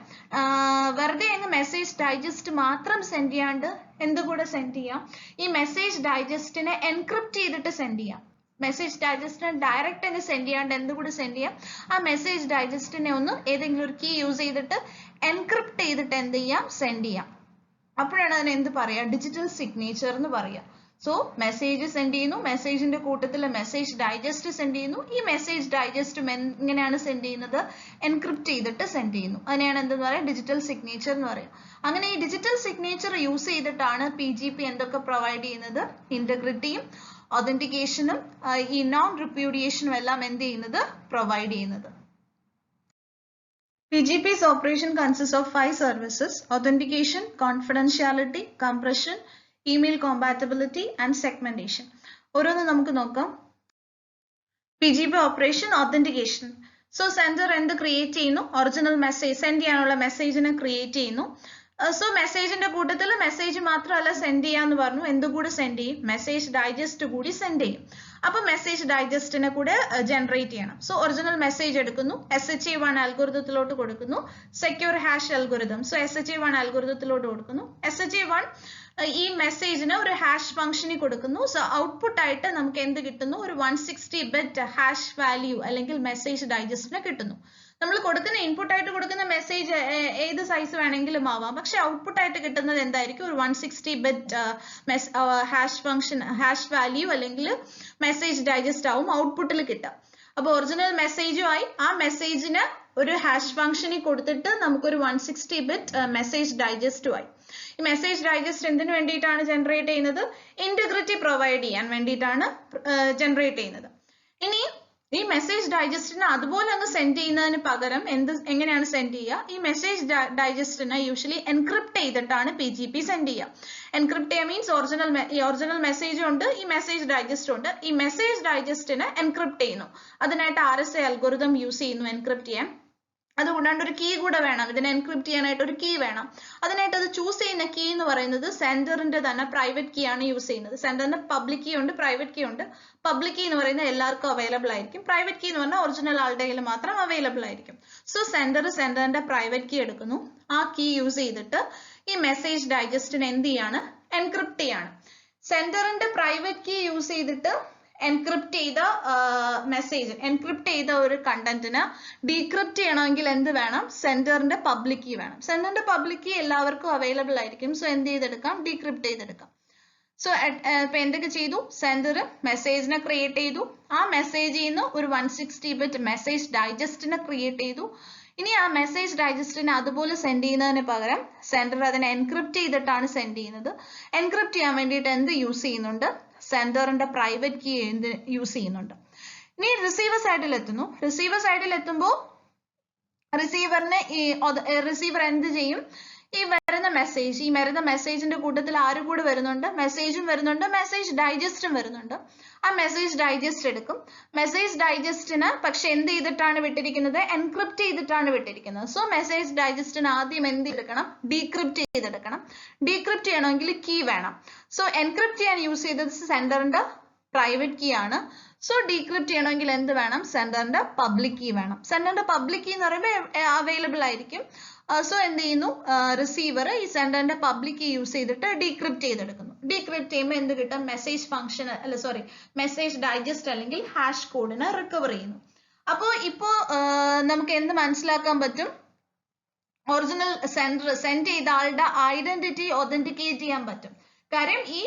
വെറുതെ അങ്ങ് മെസ്സേജ് ഡൈജസ്റ്റ് മാത്രം സെൻഡ് ചെയ്യാണ്ട് എന്തുകൂടെ സെൻഡ് ചെയ്യാം? ഈ മെസ്സേജ് ഡൈജസ്റ്റിനെ എൻക്രിപ്റ്റ് ചെയ്തിട്ട് സെൻഡ് ചെയ്യാം. മെസ്സേജ് ഡൈജസ്റ്റിനെ ഡയറക്റ്റ് അങ്ങ് സെൻഡ് ചെയ്യാണ്ട് എന്തുകൂടി സെൻഡ് ചെയ്യാം? ആ മെസ്സേജ് ഡൈജസ്റ്റിനെ ഒന്ന് ഏതെങ്കിലും ഒരു കീ യൂസ് ചെയ്തിട്ട് എൻക്രിപ്റ്റ് ചെയ്തിട്ട് എന്ത് ചെയ്യാം? സെൻഡ് ചെയ്യാം. അപ്പോഴാണ് അതിന് എന്ത് പറയാ? ഡിജിറ്റൽ സിഗ്നേച്ചർ എന്ന് പറയാ. സോ മെസ്സേജ് സെൻഡ് ചെയ്യുന്നു, മെസ്സേജിന്റെ കൂട്ടത്തിൽ മെസ്സേജ് ഡൈജസ്റ്റ് സെൻഡ് ചെയ്യുന്നു. ഈ മെസ്സേജ് ഡൈജസ്റ്റും എങ്ങനെയാണ് സെൻഡ് ചെയ്യുന്നത്? എൻക്രിപ്റ്റ് ചെയ്തിട്ട് സെൻഡ് ചെയ്യുന്നു. അതിനെയാണ് എന്തെന്ന് പറയുക? ഡിജിറ്റൽ സിഗ്നേച്ചർ എന്ന് പറയും. അങ്ങനെ ഈ ഡിജിറ്റൽ സിഗ്നേച്ചർ യൂസ് ചെയ്തിട്ടാണ് PGP എന്തൊക്കെ പ്രൊവൈഡ് ചെയ്യുന്നത്? ഇന്റഗ്രിറ്റിയും ഒതന്റിക്കേഷനും ഈ നോൺ റിപ്യൂഡിയേഷനും എല്ലാം എന്ത് ചെയ്യുന്നത്? പ്രൊവൈഡ് ചെയ്യുന്നത്. PGP's operation consists of 5 services: authentication, confidentiality, compression, email compatibility and segmentation. ഓരോന്ന് നമുക്ക് നോക്കാം. PGP operation authentication. So sender എന്ത് ക്രിയേറ്റ് ചെയ്യുന്നു? ഒറിജിനൽ മെസ്സേജ് സെൻഡ് ചെയ്യാനുള്ള മെസ്സേജിനെ ക്രിയേറ്റ് ചെയ്യുന്നു. സോ മെസ്സേജിന്റെ കൂട്ടത്തിൽ മെസ്സേജ് മാത്രമല്ല സെൻഡ് ചെയ്യാന്ന് പറഞ്ഞു, എന്തുകൂടി സെൻഡ് ചെയ്യും? മെസ്സേജ് ഡൈജസ്റ്റ് കൂടി സെൻഡ് ചെയ്യും. അപ്പൊ മെസ്സേജ് ഡൈജസ്റ്റിനെ കൂടെ ജനറേറ്റ് ചെയ്യണം. സോ ഒറിജിനൽ മെസ്സേജ് എടുക്കുന്നു, SHA-1 അൽഗോരിതത്തിലോട്ട് കൊടുക്കുന്നു, secure hash algorithm. So SHA-1 അൽഗോരിതത്തിലോട്ട് കൊടുക്കുന്നു. SHA-1 ഈ മെസ്സേജിന് ഒരു ഹാഷ് ഫംഗ്ഷനിൽ കൊടുക്കുന്നു. സോ ഔട്ട്പുട്ട് ആയിട്ട് നമുക്ക് എന്ത് കിട്ടുന്നു? ഒരു 160-bit ഹാഷ് വാല്യൂ അല്ലെങ്കിൽ മെസ്സേജ് ഡൈജസ്റ്റിന് കിട്ടുന്നു. നമ്മൾ കൊടുക്കുന്ന ഇൻപുട്ട് ആയിട്ട് കൊടുക്കുന്ന മെസ്സേജ് ഏത് സൈസ് വേണമെങ്കിലും ആവാം, പക്ഷെ ഔട്ട്പുട്ട് ആയിട്ട് കിട്ടുന്നത് എന്തായിരിക്കും? ഒരു 160-bit hash function hash value അല്ലെങ്കിൽ മെസ്സേജ് ഡൈജസ്റ്റ് ആവും ഔട്ട്പുട്ടിൽ കിട്ടുക. അപ്പൊ ഒറിജിനൽ മെസ്സേജുമായി ആ മെസ്സേജിന് ഒരു ഹാഷ് ഫംഗ്ഷനിൽ കൊടുത്തിട്ട് നമുക്കൊരു 160-bit മെസ്സേജ് ഡൈജസ്റ്റുമായി. ഈ മെസ്സേജ് ഡൈജസ്റ്റ് എന്തിനു വേണ്ടിയിട്ടാണ് ജനറേറ്റ് ചെയ്യുന്നത്? ഇന്റഗ്രിറ്റി പ്രൊവൈഡ് ചെയ്യാൻ വേണ്ടിയിട്ടാണ് ജനറേറ്റ് ചെയ്യുന്നത്. ഇനി ഈ മെസ്സേജ് ഡൈജസ്റ്റിനെ അതുപോലെ അങ്ങ് സെൻഡ് ചെയ്യുന്നതിന് പകരം എങ്ങനെയാണ് സെൻഡ് ചെയ്യുക? ഈ മെസ്സേജ് ഡൈജസ്റ്റിനെ യൂഷ്വലി എൻക്രിപ്റ്റ് ചെയ്തിട്ടാണ് PGP സെൻഡ് ചെയ്യുക. എൻക്രിപ്റ്റ് ചെയ്യുക മീൻസ് ഒറിജിനൽ മെസ്സേജും ഉണ്ട്, ഈ മെസ്സേജ് ഡൈജസ്റ്റും ഉണ്ട്. ഈ മെസ്സേജ് ഡൈജസ്റ്റിനെ എൻക്രിപ്റ്റ് ചെയ്യുന്നു. അതിനായിട്ട് RSA അൽഗോരിതം യൂസ് ചെയ്യുന്നു എൻക്രിപ്റ്റ് ചെയ്യാൻ. അതുകൊണ്ടാണ്ട് ഒരു കീ കൂടെ വേണം. ഇതിനെ എൻക്രിപ്റ്റ് ചെയ്യാനായിട്ട് ഒരു കീ വേണം. അതിനായിട്ട് അത് ചൂസ് ചെയ്യുന്ന കീ എന്ന് പറയുന്നത് സെൻഡറിന്റെ തന്നെ പ്രൈവറ്റ് കീ ആണ് യൂസ് ചെയ്യുന്നത്. സെൻഡറിന് പബ്ലിക് കീ ഉണ്ട്, പ്രൈവറ്റ് കീ ഉണ്ട്. പബ്ലിക് കീ എന്ന് പറയുന്നത് എല്ലാവർക്കും അവൈലബിൾ ആയിരിക്കും. പ്രൈവറ്റ് കീ എന്ന് പറഞ്ഞാൽ ഒറിജിനൽ ആളുടെ കയ്യിൽ മാത്രം അവൈലബിൾ ആയിരിക്കും. സോ സെൻഡറിന്റെ പ്രൈവറ്റ് കീ എടുക്കുന്നു. ആ കീ യൂസ് ചെയ്തിട്ട് ഈ മെസ്സേജ് ഡൈജസ്റ്റിന് എന്ത് ചെയ്യാണ്? എൻക്രിപ്റ്റ് ചെയ്യാണ്. സെൻഡറിന്റെ പ്രൈവറ്റ് കീ യൂസ് ചെയ്തിട്ട് എൻക്രിപ്റ്റ് ചെയ്ത മെസ്സേജ് എൻക്രിപ്റ്റ് ചെയ്ത ഒരു കണ്ടന്റിന് ഡീക്രിപ്റ്റ് ചെയ്യണമെങ്കിൽ എന്ത് വേണം? സെൻഡറിന്റെ പബ്ലിക് കീ വേണം. സെൻഡറിന്റെ പബ്ലിക് കീ എല്ലാവർക്കും അവൈലബിൾ ആയിരിക്കും. സോ എന്ത് ചെയ്തെടുക്കാം? ഡീക്രിപ്റ്റ് ചെയ്തെടുക്കാം. സോ ഇപ്പൊ എന്തൊക്കെ ചെയ്തു? സെൻഡർ മെസ്സേജിനെ ക്രിയേറ്റ് ചെയ്തു. ആ മെസ്സേജിൽ നിന്ന് ഒരു 160-bit മെസ്സേജ് ഡൈജസ്റ്റിനെ ക്രിയേറ്റ് ചെയ്തു. ഇനി ആ മെസ്സേജ് ഡൈജസ്റ്റിനെ അതുപോലെ സെൻഡ് ചെയ്യുന്നതിന് പകരം സെൻഡർ അതിനെ എൻക്രിപ്റ്റ് ചെയ്തിട്ടാണ് സെൻഡ് ചെയ്യുന്നത്. എൻക്രിപ്റ്റ് ചെയ്യാൻ വേണ്ടിയിട്ട് എന്ത് യൂസ് ചെയ്യുന്നുണ്ട്? സെൻഡറിന്റെ പ്രൈവറ്റ് കീ യൂസ് ചെയ്യുന്നുണ്ട്. ഇനി റിസീവർ സൈഡിൽ എത്തുന്നു. റിസീവർ സൈഡിൽ എത്തുമ്പോൾ റിസീവർ എന്ത് ചെയ്യും? ഈ വരുന്ന മെസ്സേജിന്റെ കൂട്ടത്തിൽ ആര് കൂടെ വരുന്നുണ്ട്? മെസ്സേജും വരുന്നുണ്ട്, മെസ്സേജ് ഡൈജസ്റ്റും വരുന്നുണ്ട്. ആ മെസ്സേജ് ഡൈജസ്റ്റ് എടുക്കും. മെസ്സേജ് ഡൈജസ്റ്റിന് പക്ഷെ എന്ത് ചെയ്തിട്ടാണ് വിട്ടിരിക്കുന്നത്? എൻക്രിപ്റ്റ് ചെയ്തിട്ടാണ് വിട്ടിരിക്കുന്നത്. സോ മെസ്സേജ് ഡൈജസ്റ്റിന് ആദ്യം എന്ത് എടുക്കണം? ഡീക്രിപ്റ്റ് ചെയ്തെടുക്കണം. ഡീക്രിപ്റ്റ് ചെയ്യണമെങ്കിൽ കീ വേണം. സോ എൻക്രിപ്റ്റ് ചെയ്യാൻ യൂസ് ചെയ്തത് സെൻഡറിന്റെ പ്രൈവറ്റ് കീ ആണ്. സോ ഡീക്രിപ്റ്റ് ചെയ്യണമെങ്കിൽ എന്ത് വേണം? സെൻഡറിന്റെ പബ്ലിക് കീ വേണം. സെൻഡറിന്റെ പബ്ലിക് കീ എന്ന് പറയുമ്പോൾ അവൈലബിൾ ആയിരിക്കും. സോ എന്ത് ചെയ്യുന്നു? റിസീവർ ഈ സെൻഡറിന്റെ പബ്ലിക് കീ യൂസ് ചെയ്തിട്ട് ഡീക്രിപ്റ്റ് ചെയ്തെടുക്കുന്നു. ഡീക്രിപ്റ്റ് ചെയ്യുമ്പോൾ എന്ത് കിട്ടും? മെസ്സേജ് ഫംഗ്ഷൻ മെസ്സേജ് ഡൈജസ്റ്റ് അല്ലെങ്കിൽ ഹാഷ് കോഡിനെ റിക്കവർ ചെയ്യുന്നു. അപ്പോൾ ഇപ്പോ നമുക്ക് എന്ത് മനസ്സിലാക്കാൻ പറ്റും? ഒറിജിനൽ സെൻഡ് ചെയ്ത ആളുടെ ഐഡന്റിറ്റി ഒതന്റിക്കേറ്റ് ചെയ്യാൻ പറ്റും. കാര്യം ഈ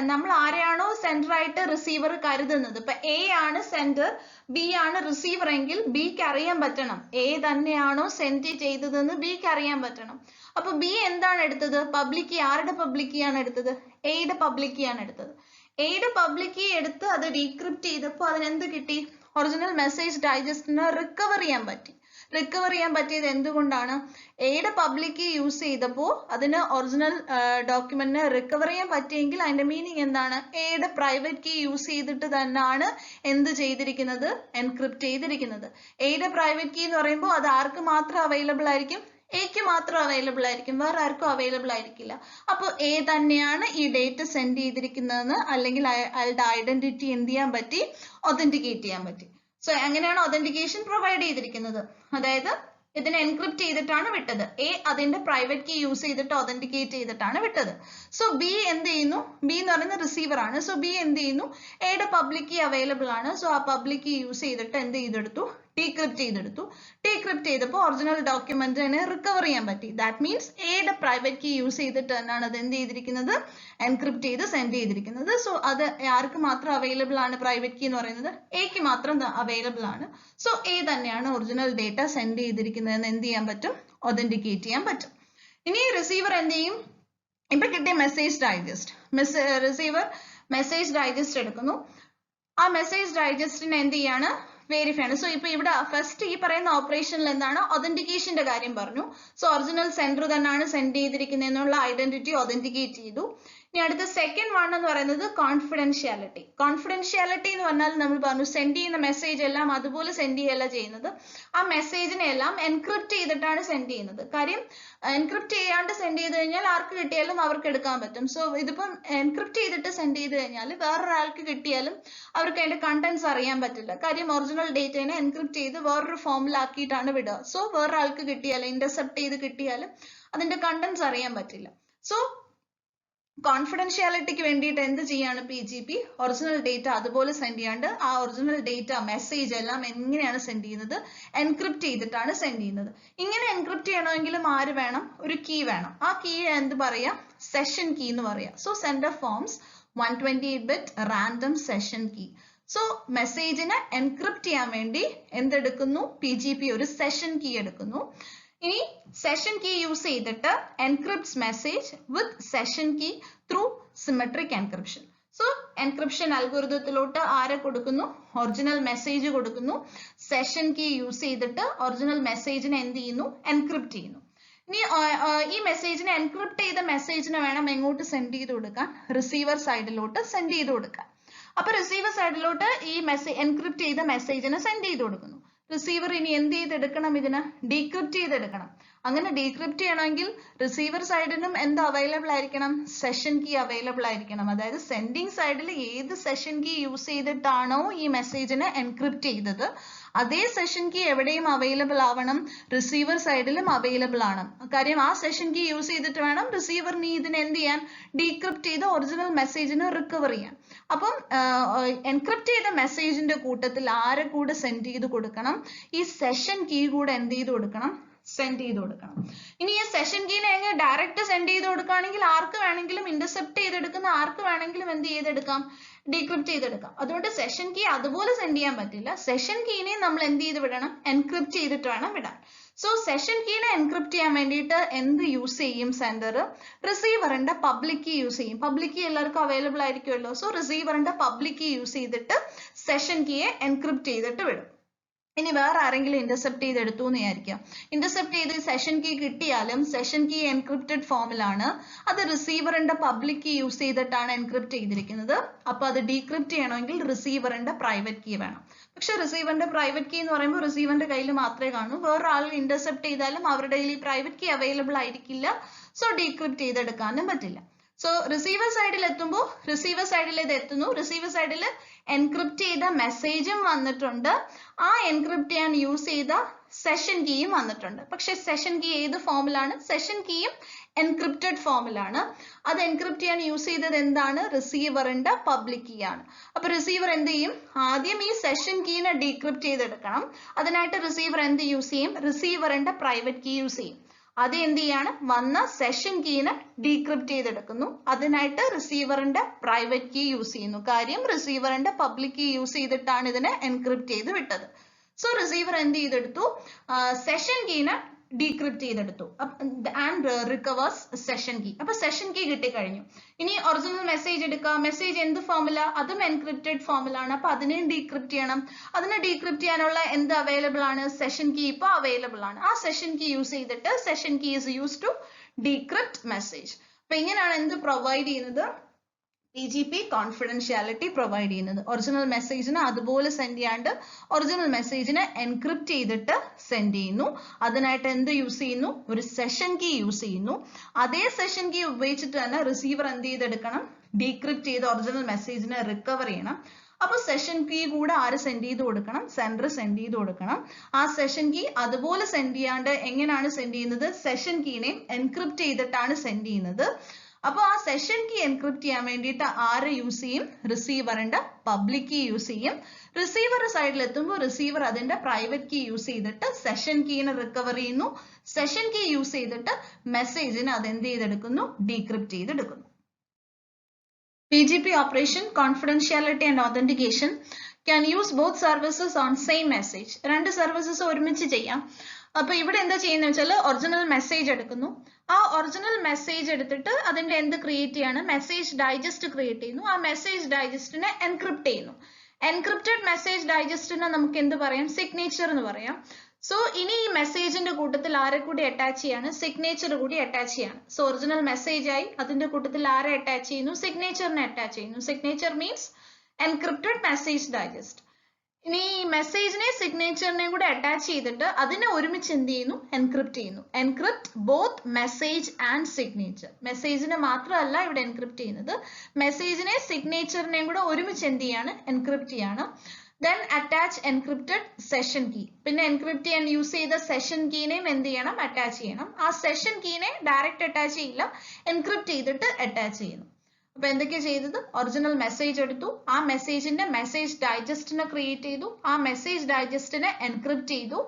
നമ്മൾ ആരെയാണോ സെൻഡർ ആയിട്ട് റിസീവർ കരുതുന്നത്, ഇപ്പൊ A ആണ് സെൻഡർ, B ആണ് റിസീവർ എങ്കിൽ Bക്ക് അറിയാൻ പറ്റണം A തന്നെയാണോ സെൻഡ് ചെയ്തതെന്ന് Bക്ക് അറിയാൻ പറ്റണം. അപ്പൊ B എന്താണ് എടുത്തത്? Public key. ആരുടെ പബ്ലിക് കീ ആണ് എടുത്തത്? Aയുടെ പബ്ലിക് കീ ആണ് എടുത്തത്. Aയുടെ പബ്ലിക് കീ എടുത്ത് അത് ഡീക്രിപ്റ്റ് ചെയ്തപ്പോൾ അതിനെന്ത് കിട്ടി? ഒറിജിനൽ മെസ്സേജ് ഡൈജസ്റ്റിനെ റിക്കവർ ചെയ്യാൻ പറ്റി. റിക്കവർ ചെയ്യാൻ പറ്റിയത് എന്തുകൊണ്ടാണ്? Aയുടെ പബ്ലിക് കീ യൂസ് ചെയ്തപ്പോൾ അതിന് ഒറിജിനൽ ഡോക്യുമെന്റിനെ റിക്കവർ ചെയ്യാൻ പറ്റിയെങ്കിൽ അതിന്റെ മീനിങ് എന്താണ്? Aയുടെ പ്രൈവറ്റ് കീ യൂസ് ചെയ്തിട്ട് തന്നെയാണ് എന്ത് ചെയ്തിരിക്കുന്നത്? എൻക്രിപ്റ്റ് ചെയ്തിരിക്കുന്നത്. Aയുടെ പ്രൈവറ്റ് കീ എന്ന് പറയുമ്പോൾ അത് ആർക്ക് മാത്രം അവൈലബിൾ ആയിരിക്കും? Aക്ക് മാത്രം അവൈലബിൾ ആയിരിക്കും, വേറെ ആർക്കും അവൈലബിൾ ആയിരിക്കില്ല. അപ്പോൾ A തന്നെയാണ് ഈ ഡേറ്റ സെൻഡ് ചെയ്തിരിക്കുന്നതെന്ന് അല്ലെങ്കിൽ അയാളുടെ ഐഡന്റിറ്റി എന്ത് ചെയ്യാൻ പറ്റി? ഒതന്റിക്കേറ്റ് ചെയ്യാൻ പറ്റി. സോ അങ്ങനെയാണ് ഒതന്റിക്കേഷൻ പ്രൊവൈഡ് ചെയ്തിരിക്കുന്നത്. അതായത് ഇതിനെ എൻക്രിപ്റ്റ് ചെയ്തിട്ടാണ് വിട്ടത്. A അതിന്റെ പ്രൈവറ്റ് കീ യൂസ് ചെയ്തിട്ട് ഒതന്റിക്കേറ്റ് ചെയ്തിട്ടാണ് വിട്ടത്. സോ B എന്ത് ചെയ്യുന്നു? B എന്ന് പറയുന്നത് റിസീവർ ആണ്. സോ B എന്ത് ചെയ്യുന്നു? Aയുടെ പബ്ലിക് കീ അവൈലബിൾ ആണ്. സോ ആ പബ്ലിക് കീ യൂസ് ചെയ്തിട്ട് എന്ത് ചെയ്തെടുത്തു? ഡീക്രിപ്റ്റ് ചെയ്തെടുത്തു. ഡീക്രിപ്റ്റ് ഡീക്രിപ്റ്റ് ചെയ്തപ്പോൾ ഒറിജിനൽ ഡോക്യുമെന്റിനെ റിക്കവർ ചെയ്യാൻ പറ്റി. ദാറ്റ് മീൻസ് എയുടെ പ്രൈവറ്റ് കീ യൂസ് ചെയ്തിട്ട് തന്നെയാണ് അത് എന്ത് ചെയ്തിരിക്കുന്നത്, എൻക്രിപ്റ്റ് ചെയ്ത് സെൻഡ് ചെയ്തിരിക്കുന്നത്. സോ അത് ആർക്ക് മാത്രം അവൈലബിൾ ആണ് പ്രൈവറ്റ് കീ എന്ന് പറയുന്നത്, എക്ക് മാത്രം അവൈലബിൾ ആണ്. സോ എ തന്നെയാണ് ഒറിജിനൽ ഡേറ്റ സെൻഡ് ചെയ്തിരിക്കുന്നതെന്ന് എന്ത് ചെയ്യാൻ പറ്റും, ഒതന്റിക്കേറ്റ് ചെയ്യാൻ പറ്റും. ഇനി റിസീവർ എന്ത് ചെയ്യും, ഇപ്പൊ കിട്ടിയ message digest, receiver message digest എടുക്കുന്നു. ആ മെസ്സേജ് ഡൈജസ്റ്റിനെ എന്ത് ചെയ്യാണ്, വെരിഫൈ ആണ്. സോ ഇപ്പൊ ഇവിടെ ഫസ്റ്റ് ഈ പറയുന്ന ഓപ്പറേഷനിൽ എന്താണ്, ഒതന്റിക്കേഷന്റെ കാര്യം പറഞ്ഞു. സോ ഒറിജിനൽ സെൻഡർ തന്നെയാണ് സെൻഡ് ചെയ്തിരിക്കുന്നതെന്നുള്ള ഐഡന്റിറ്റി ഒതന്റിക്കേറ്റ് ചെയ്തു. ഇനി അടുത്ത സെക്കൻഡ് വൺ എന്ന് പറയുന്നത് കോൺഫിഡൻഷ്യാലിറ്റി. കോൺഫിഡൻഷ്യാലിറ്റി എന്ന് പറഞ്ഞാൽ നമ്മൾ പറഞ്ഞു സെൻഡ് ചെയ്യുന്ന മെസ്സേജ് എല്ലാം അതുപോലെ സെൻഡ് ചെയ്യല്ല ചെയ്യുന്നത്, ആ മെസ്സേജിനെ എല്ലാം എൻക്രിപ്റ്റ് ചെയ്തിട്ടാണ് സെൻഡ് ചെയ്യുന്നത്. കാര്യം എൻക്രിപ്റ്റ് ചെയ്യാണ്ട് സെൻഡ് ചെയ്ത് കഴിഞ്ഞാൽ ആർക്ക് കിട്ടിയാലും അവർക്ക് എടുക്കാൻ പറ്റും. സോ ഇതിപ്പം എൻക്രിപ്റ്റ് ചെയ്തിട്ട് സെൻഡ് ചെയ്ത് കഴിഞ്ഞാൽ വേറൊരാൾക്ക് കിട്ടിയാലും അവർക്ക് അതിന്റെ കണ്ടന്റ്സ് അറിയാൻ പറ്റില്ല. കാര്യം ഒറിജിനൽ ഡേറ്റനെ എൻക്രിപ്റ്റ് ചെയ്ത് വേറൊരു ഫോമിലാക്കിയിട്ടാണ് വിടുക. സോ വേറൊരാൾക്ക് കിട്ടിയാലും ഇന്റർസെപ്റ്റ് ചെയ്ത് കിട്ടിയാലും അതിന്റെ കണ്ടന്റ്സ് അറിയാൻ പറ്റില്ല. സോ കോൺഫിഡൻഷ്യാലിറ്റിക്ക് വേണ്ടിയിട്ട് എന്ത് ചെയ്യാണ് PGP, ഒറിജിനൽ ഡേറ്റ അതുപോലെ സെൻഡ് ചെയ്യാണ്ട് ആ ഒറിജിനൽ ഡേറ്റ മെസ്സേജ് എല്ലാം എങ്ങനെയാണ് സെൻഡ് ചെയ്യുന്നത്, എൻക്രിപ്റ്റ് ചെയ്തിട്ടാണ് സെൻഡ് ചെയ്യുന്നത്. ഇങ്ങനെ എൻക്രിപ്റ്റ് ചെയ്യണമെങ്കിലും ആര് വേണം, ഒരു കീ വേണം. ആ കീ എന്ത് പറയാം, സെഷൻ കീ എന്ന് പറയാം. So sender forms 128-bit random session key. So മെസ്സേജിനെ എൻക്രിപ്റ്റ് ചെയ്യാൻ വേണ്ടി എന്തെടുക്കുന്നു, PGP ഒരു സെഷൻ കീ എടുക്കുന്നു. ഇനി സെഷൻ കീ യൂസ് ചെയ്തിട്ട് encrypts message with session key through symmetric encryption. So encryption അൽഗോരിതത്തിലോട്ട് ആരെ കൊടുക്കുന്നു, ഒറിജിനൽ മെസ്സേജ് കൊടുക്കുന്നു. സെഷൻ കീ യൂസ് ചെയ്തിട്ട് ഒറിജിനൽ മെസ്സേജിനെ എന്ത് ചെയ്യുന്നു, എൻക്രിപ്റ്റ് ചെയ്യുന്നു. ഇനി ഈ മെസ്സേജിനെ എൻക്രിപ്റ്റ് ചെയ്ത മെസ്സേജിനെ വേണം എങ്ങോട്ട് സെൻഡ് ചെയ്ത് കൊടുക്കാൻ, റിസീവർ സൈഡിലോട്ട് സെൻഡ് ചെയ്ത് കൊടുക്കാൻ. അപ്പൊ റിസീവർ സൈഡിലോട്ട് ഈ എൻക്രിപ്റ്റ് ചെയ്ത മെസ്സേജിനെ സെൻഡ് ചെയ്ത് കൊടുക്കുന്നു. റിസീവർ ഇനി എന്ത് ചെയ്തെടുക്കണം, ഇതിനെ ഡീക്രിപ്റ്റ് ചെയ്തെടുക്കണം. അങ്ങനെ ഡീക്രിപ്റ്റ് ചെയ്യണമെങ്കിൽ റിസീവർ സൈഡിനും എന്ത് അവൈലബിൾ ആയിരിക്കണം, സെഷൻ കീ അവൈലബിൾ ആയിരിക്കണം. അതായത് സെൻഡിങ് സൈഡിൽ ഏത് സെഷൻ കീ യൂസ് ചെയ്തിട്ടാണോ ഈ മെസ്സേജിനെ എൻക്രിപ്റ്റ് ചെയ്തത് അതേ സെഷൻ കീ എവിടെയും അവൈലബിൾ ആവണം, റിസീവർ സൈഡിലും അവൈലബിൾ ആണ്. കാര്യം ആ സെഷൻ കീ യൂസ് ചെയ്തിട്ട് വേണം റിസീവറിന് ഇതിനെ എന്ത് ചെയ്യാൻ, ഡീക്രിപ്റ്റ് ചെയ്ത് ഒറിജിനൽ മെസ്സേജിനെ റിക്കവർ ചെയ്യാൻ. അപ്പം എൻക്രിപ്റ്റ് ചെയ്ത മെസ്സേജിന്റെ കൂട്ടത്തിൽ ആരെ കൂടെ സെൻഡ് ചെയ്ത് കൊടുക്കണം, ഈ സെഷൻ കീ കൂടെ എന്ത് ചെയ്ത് കൊടുക്കണം, സെൻഡ് ചെയ്ത് കൊടുക്കണം. ഇനി ഈ സെഷൻ കീനെ എങ്ങനെ ഡയറക്റ്റ് സെൻഡ് ചെയ്ത് കൊടുക്കുകയാണെങ്കിൽ ആർക്ക് വേണമെങ്കിലും ഇന്റർസെപ്റ്റ് ചെയ്തെടുക്കുന്ന ആർക്ക് വേണമെങ്കിലും എന്ത് ചെയ്തെടുക്കാം, ഡീക്രിപ്റ്റ് ചെയ്തെടുക്കാം. അതുകൊണ്ട് സെഷൻ കീ അതുപോലെ സെൻഡ് ചെയ്യാൻ പറ്റില്ല. സെഷൻ കീനെ നമ്മൾ എന്ത് ചെയ്ത് വിടണം, എൻക്രിപ്റ്റ് ചെയ്തിട്ട് വേണം വിടാൻ. സോ സെഷൻ കീനെ എൻക്രിപ്റ്റ് ചെയ്യാൻ വേണ്ടിയിട്ട് എന്ത് യൂസ് ചെയ്യും സെൻഡർ, റിസീവറിന്റെ പബ്ലിക് കീ യൂസ് ചെയ്യും. പബ്ലിക് കീ എല്ലാവർക്കും അവൈലബിൾ ആയിരിക്കുമല്ലോ. സോ റിസീവറിന്റെ പബ്ലിക് കീ യൂസ് ചെയ്തിട്ട് സെഷൻ കീയെ എൻക്രിപ്റ്റ് ചെയ്തിട്ട് വിടും. ഇനി വേറെ ആരെങ്കിലും ഇന്റർസെപ്റ്റ് ചെയ്ത് എടുത്തു എന്ന് വിചാരിക്കാം. ഇന്റർസെപ്റ്റ് ചെയ്ത് സെഷൻ കീ കിട്ടിയാലും സെഷൻ കീ എൻക്രിപ്റ്റഡ് ഫോമിലാണ്, അത് റിസീവറിന്റെ പബ്ലിക് കീ യൂസ് ചെയ്തിട്ടാണ് എൻക്രിപ്റ്റ് ചെയ്തിരിക്കുന്നത്. അപ്പൊ അത് ഡീക്രിപ്റ്റ് ചെയ്യണമെങ്കിൽ റിസീവറിന്റെ പ്രൈവറ്റ് കീ വേണം. പക്ഷെ റിസീവറിന്റെ പ്രൈവറ്റ് കീ എന്ന് പറയുമ്പോൾ റിസീവറിന്റെ കയ്യിൽ മാത്രമേ കാണൂ. വേറെ ആൾ ഇന്റർസെപ്റ്റ് ചെയ്താലും അവരുടെ കയ്യിൽ ഈ പ്രൈവറ്റ് കീ അവൈലബിൾ ആയിരിക്കില്ല. സോ ഡീക്രിപ്റ്റ് ചെയ്തെടുക്കാനും പറ്റില്ല. സോ റിസീവർ സൈഡിൽ എത്തുമ്പോൾ റിസീവർ സൈഡിൽ ഇത് എത്തുന്നു. റിസീവർ സൈഡിൽ എൻക്രിപ്റ്റ് ചെയ്ത മെസ്സേജും വന്നിട്ടുണ്ട്, ആ എൻക്രിപ്റ്റ് ചെയ്യാൻ യൂസ് ചെയ്ത സെഷൻ കീയും വന്നിട്ടുണ്ട്. പക്ഷെ സെഷൻ കീ ഏത് ഫോമിലാണ്, സെഷൻ കീയും എൻക്രിപ്റ്റഡ് ഫോമിലാണ്. അത് എൻക്രിപ്റ്റ് ചെയ്യാൻ യൂസ് ചെയ്തത് എന്താണ്, റിസീവറിന്റെ പബ്ലിക് കീ ആണ്. അപ്പൊ റിസീവർ എന്ത് ചെയ്യും, ആദ്യം ഈ സെഷൻ കീനെ ഡീക്രിപ്റ്റ് ചെയ്തെടുക്കണം. അതിനായിട്ട് റിസീവർ എന്ത് യൂസ് ചെയ്യും, റിസീവറിന്റെ പ്രൈവറ്റ് കീ യൂസ് ചെയ്യും. അത് എന്ത് ചെയ്യാണ്, വന്ന സെഷൻ കീനെ ഡീക്രിപ്റ്റ് ചെയ്തെടുക്കുന്നു. അതിനായിട്ട് റിസീവറിന്റെ പ്രൈവറ്റ് കീ യൂസ് ചെയ്യുന്നു. കാര്യം റിസീവറിന്റെ പബ്ലിക് കീ യൂസ് ചെയ്തിട്ടാണ് ഇതിനെ എൻക്രിപ്റ്റ് ചെയ്ത് വിട്ടത്. സോ റിസീവർ എന്ത് ചെയ്തെടുത്തു, സെഷൻ കീനെ ഡീക്രിപ്റ്റ് ചെയ്തെടുത്തു ആൻഡ് റിക്കവേഴ്സ് സെഷൻ കീ. അപ്പൊ സെഷൻ കീ കിട്ടിക്കഴിഞ്ഞു. ഇനി ഒറിജിനൽ മെസ്സേജ് എടുക്കുക. മെസ്സേജ് എന്ത് ഫോമിലാ, അതും എൻക്രിപ്റ്റഡ് ഫോമിലാണ്. അപ്പൊ അതിനെയും ഡീക്രിപ്റ്റ് ചെയ്യണം. അതിനെ ഡീക്രിപ്റ്റ് ചെയ്യാനുള്ള എന്ത് അവൈലബിൾ ആണ്, സെഷൻ കീ ഇപ്പൊ അവൈലബിൾ ആണ്. ആ സെഷൻ കീ യൂസ് ചെയ്തിട്ട് session key is use to decrypt message. അപ്പൊ ഇങ്ങനെയാണ് എന്ത് പ്രൊവൈഡ് ചെയ്യുന്നത്, PGP കോൺഫിഡൻഷ്യാലിറ്റി പ്രൊവൈഡ് ചെയ്യുന്നത്. ഒറിജിനൽ മെസ്സേജിനെ അതുപോലെ സെൻഡ് ചെയ്യാണ്ട് ഒറിജിനൽ മെസ്സേജിനെ എൻക്രിപ്റ്റ് ചെയ്തിട്ട് സെൻഡ് ചെയ്യുന്നു. അതിനായിട്ട് എന്ത് യൂസ് ചെയ്യുന്നു, ഒരു സെഷൻ കീ യൂസ് ചെയ്യുന്നു. അതേ സെഷൻ കീ ഉപയോഗിച്ചിട്ട് തന്നെ റിസീവർ എന്ത് ചെയ്തെടുക്കണം, ഡീക്രിപ്റ്റ് ചെയ്ത് ഒറിജിനൽ മെസ്സേജിനെ റിക്കവർ ചെയ്യണം. അപ്പൊ സെഷൻ കീ കൂടെ ആര് സെൻഡ് ചെയ്ത് കൊടുക്കണം, സെൻഡർ സെൻഡ് ചെയ്ത് കൊടുക്കണം. ആ സെഷൻ കീ അതുപോലെ സെൻഡ് ചെയ്യാണ്ട് എങ്ങനെയാണ് സെൻഡ് ചെയ്യുന്നത്, സെഷൻ കീനെ എൻക്രിപ്റ്റ് ചെയ്തിട്ടാണ് സെൻഡ് ചെയ്യുന്നത്. അപ്പോൾ ആ സെഷൻ കീ എൻക്രിപ്റ്റ് ചെയ്യാൻ വേണ്ടിയിട്ട് ആര് യൂസ് ചെയ്യും? റിസീവറിന്റെ പബ്ലിക് കീ യൂസ് ചെയ്യും. റിസീവർ സൈഡിൽ എത്തുമ്പോൾ റിസീവർ അതിന്റെ പ്രൈവറ്റ് കീ യൂസ് ചെയ്തിട്ട് സെഷൻ കീനെ റിക്കവർ ചെയ്യുന്നു. സെഷൻ കീ യൂസ് ചെയ്തിട്ട് മെസ്സേജിനെ അത് എന്ത് ചെയ്തെടുക്കുന്നു? Decrypt ചെയ്തെടുക്കുന്നു. PGP operation, confidentiality and authentication can use both services on same message. രണ്ട് സർവീസസ് ഒരുമിച്ച് ചെയ്യാം. അപ്പൊ ഇവിടെ എന്താ ചെയ്യുന്നത് വെച്ചാൽ ഒറിജിനൽ മെസ്സേജ് എടുക്കുന്നു. ആ ഒറിജിനൽ മെസ്സേജ് എടുത്തിട്ട് അതിന്റെ എന്ത് ക്രിയേറ്റ് ചെയ്യാണ്? മെസ്സേജ് ഡൈജസ്റ്റ് ക്രിയേറ്റ് ചെയ്യുന്നു. ആ മെസ്സേജ് ഡൈജസ്റ്റിനെ എൻക്രിപ്റ്റ് ചെയ്യുന്നു. എൻക്രിപ്റ്റഡ് മെസ്സേജ് ഡൈജസ്റ്റിനെ നമുക്ക് എന്ത് പറയാം? സിഗ്നേച്ചർ എന്ന് പറയാം. സോ ഇനി ഈ മെസ്സേജിന്റെ കൂട്ടത്തിൽ ആരെ കൂടി അറ്റാച്ച് ചെയ്യാണ്? സിഗ്നേച്ചർ കൂടി അറ്റാച്ച് ചെയ്യാണ്. സോ ഒറിജിനൽ മെസ്സേജ് ആയി, അതിന്റെ കൂട്ടത്തിൽ ആരെ അറ്റാച്ച് ചെയ്യുന്നു? സിഗ്നേച്ചറിനെ അറ്റാച്ച് ചെയ്യുന്നു. Signature means encrypted message digest. ഇനി ഈ മെസ്സേജിനെ സിഗ്നേച്ചറിനെയും കൂടെ അറ്റാച്ച് ചെയ്തിട്ട് അതിനെ ഒരുമിച്ച് എന്ത് ചെയ്യുന്നു? എൻക്രിപ്റ്റ് ചെയ്യുന്നു. Encrypt both message and signature. മെസ്സേജിനെ മാത്രമല്ല ഇവിടെ എൻക്രിപ്റ്റ് ചെയ്യുന്നത്, മെസ്സേജിനെ സിഗ്നേച്ചറിനെയും കൂടെ ഒരുമിച്ച് എന്ത് ചെയ്യാണ്? എൻക്രിപ്റ്റ് ചെയ്യാണ്. Then attach encrypted session key. പിന്നെ എൻക്രിപ്റ്റ് ചെയ്യാൻ യൂസ് ചെയ്ത സെഷൻ കീനെയും എന്ത് ചെയ്യണം? അറ്റാച്ച് ചെയ്യണം. ആ സെഷൻ കീനെ ഡയറക്റ്റ് അറ്റാച്ച് ചെയ്യില്ല, എൻക്രിപ്റ്റ് ചെയ്തിട്ട് അറ്റാച്ച് ചെയ്യുന്നു. അപ്പൊ എന്തൊക്കെയാ ചെയ്തത്? ഒറിജിനൽ മെസ്സേജ് എടുത്തു, ആ മെസ്സേജിന്റെ മെസ്സേജ് ഡൈജസ്റ്റിനെ ക്രിയേറ്റ് ചെയ്തു, ആ മെസ്സേജ് ഡൈജസ്റ്റിനെ എൻക്രിപ്റ്റ് ചെയ്തു.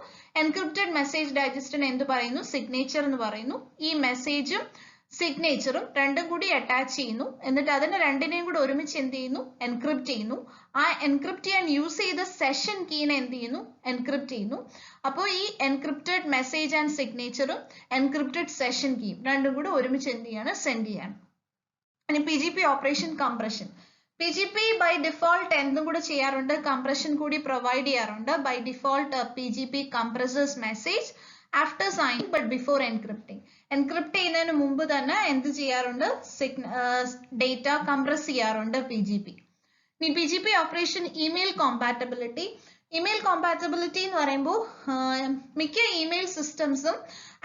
എൻക്രിപ്റ്റഡ് മെസ്സേജ് ഡൈജസ്റ്റിനെ എന്ത് പറയുന്നു? സിഗ്നേച്ചർ എന്ന് പറയുന്നു. ഈ മെസ്സേജും സിഗ്നേച്ചറും രണ്ടും കൂടി അറ്റാച്ച് ചെയ്യുന്നു. എന്നിട്ട് അതിനെ രണ്ടിനെയും കൂടി ഒരുമിച്ച് എന്ത് ചെയ്യുന്നു? എൻക്രിപ്റ്റ് ചെയ്യുന്നു. ആ എൻക്രിപ്റ്റ് ചെയ്യാൻ യൂസ് ചെയ്ത സെഷൻ കീനെ എന്ത് ചെയ്യുന്നു? എൻക്രിപ്റ്റ് ചെയ്യുന്നു. അപ്പോൾ ഈ എൻക്രിപ്റ്റഡ് മെസ്സേജ് ആൻഡ് സിഗ്നേച്ചറും എൻക്രിപ്റ്റഡ് സെഷൻ കീയും രണ്ടും കൂടി ഒരുമിച്ച് എന്ത് ചെയ്യാണ്? സെൻഡ് ചെയ്യാണ്. ഇനി PGP operation compression. PGP by default എന്തും കൂടെ ചെയ്യാറുണ്ട്? കംപ്രഷൻ കൂടി പ്രൊവൈഡ് ചെയ്യാറുണ്ട്. By default PGP compresses message after signing but before encrypting. Encrypt ചെയ്യുന്നതിന് മുമ്പ് തന്നെ എന്ത് ചെയ്യാറുണ്ട്? ഡേറ്റ കംപ്രസ് ചെയ്യാറുണ്ട് PGP. ഇനി PGP operation email compatibility. Email compatibility എന്ന് പറയുമ്പോൾ മിക്ക ഇമെയിൽ സിസ്റ്റംസും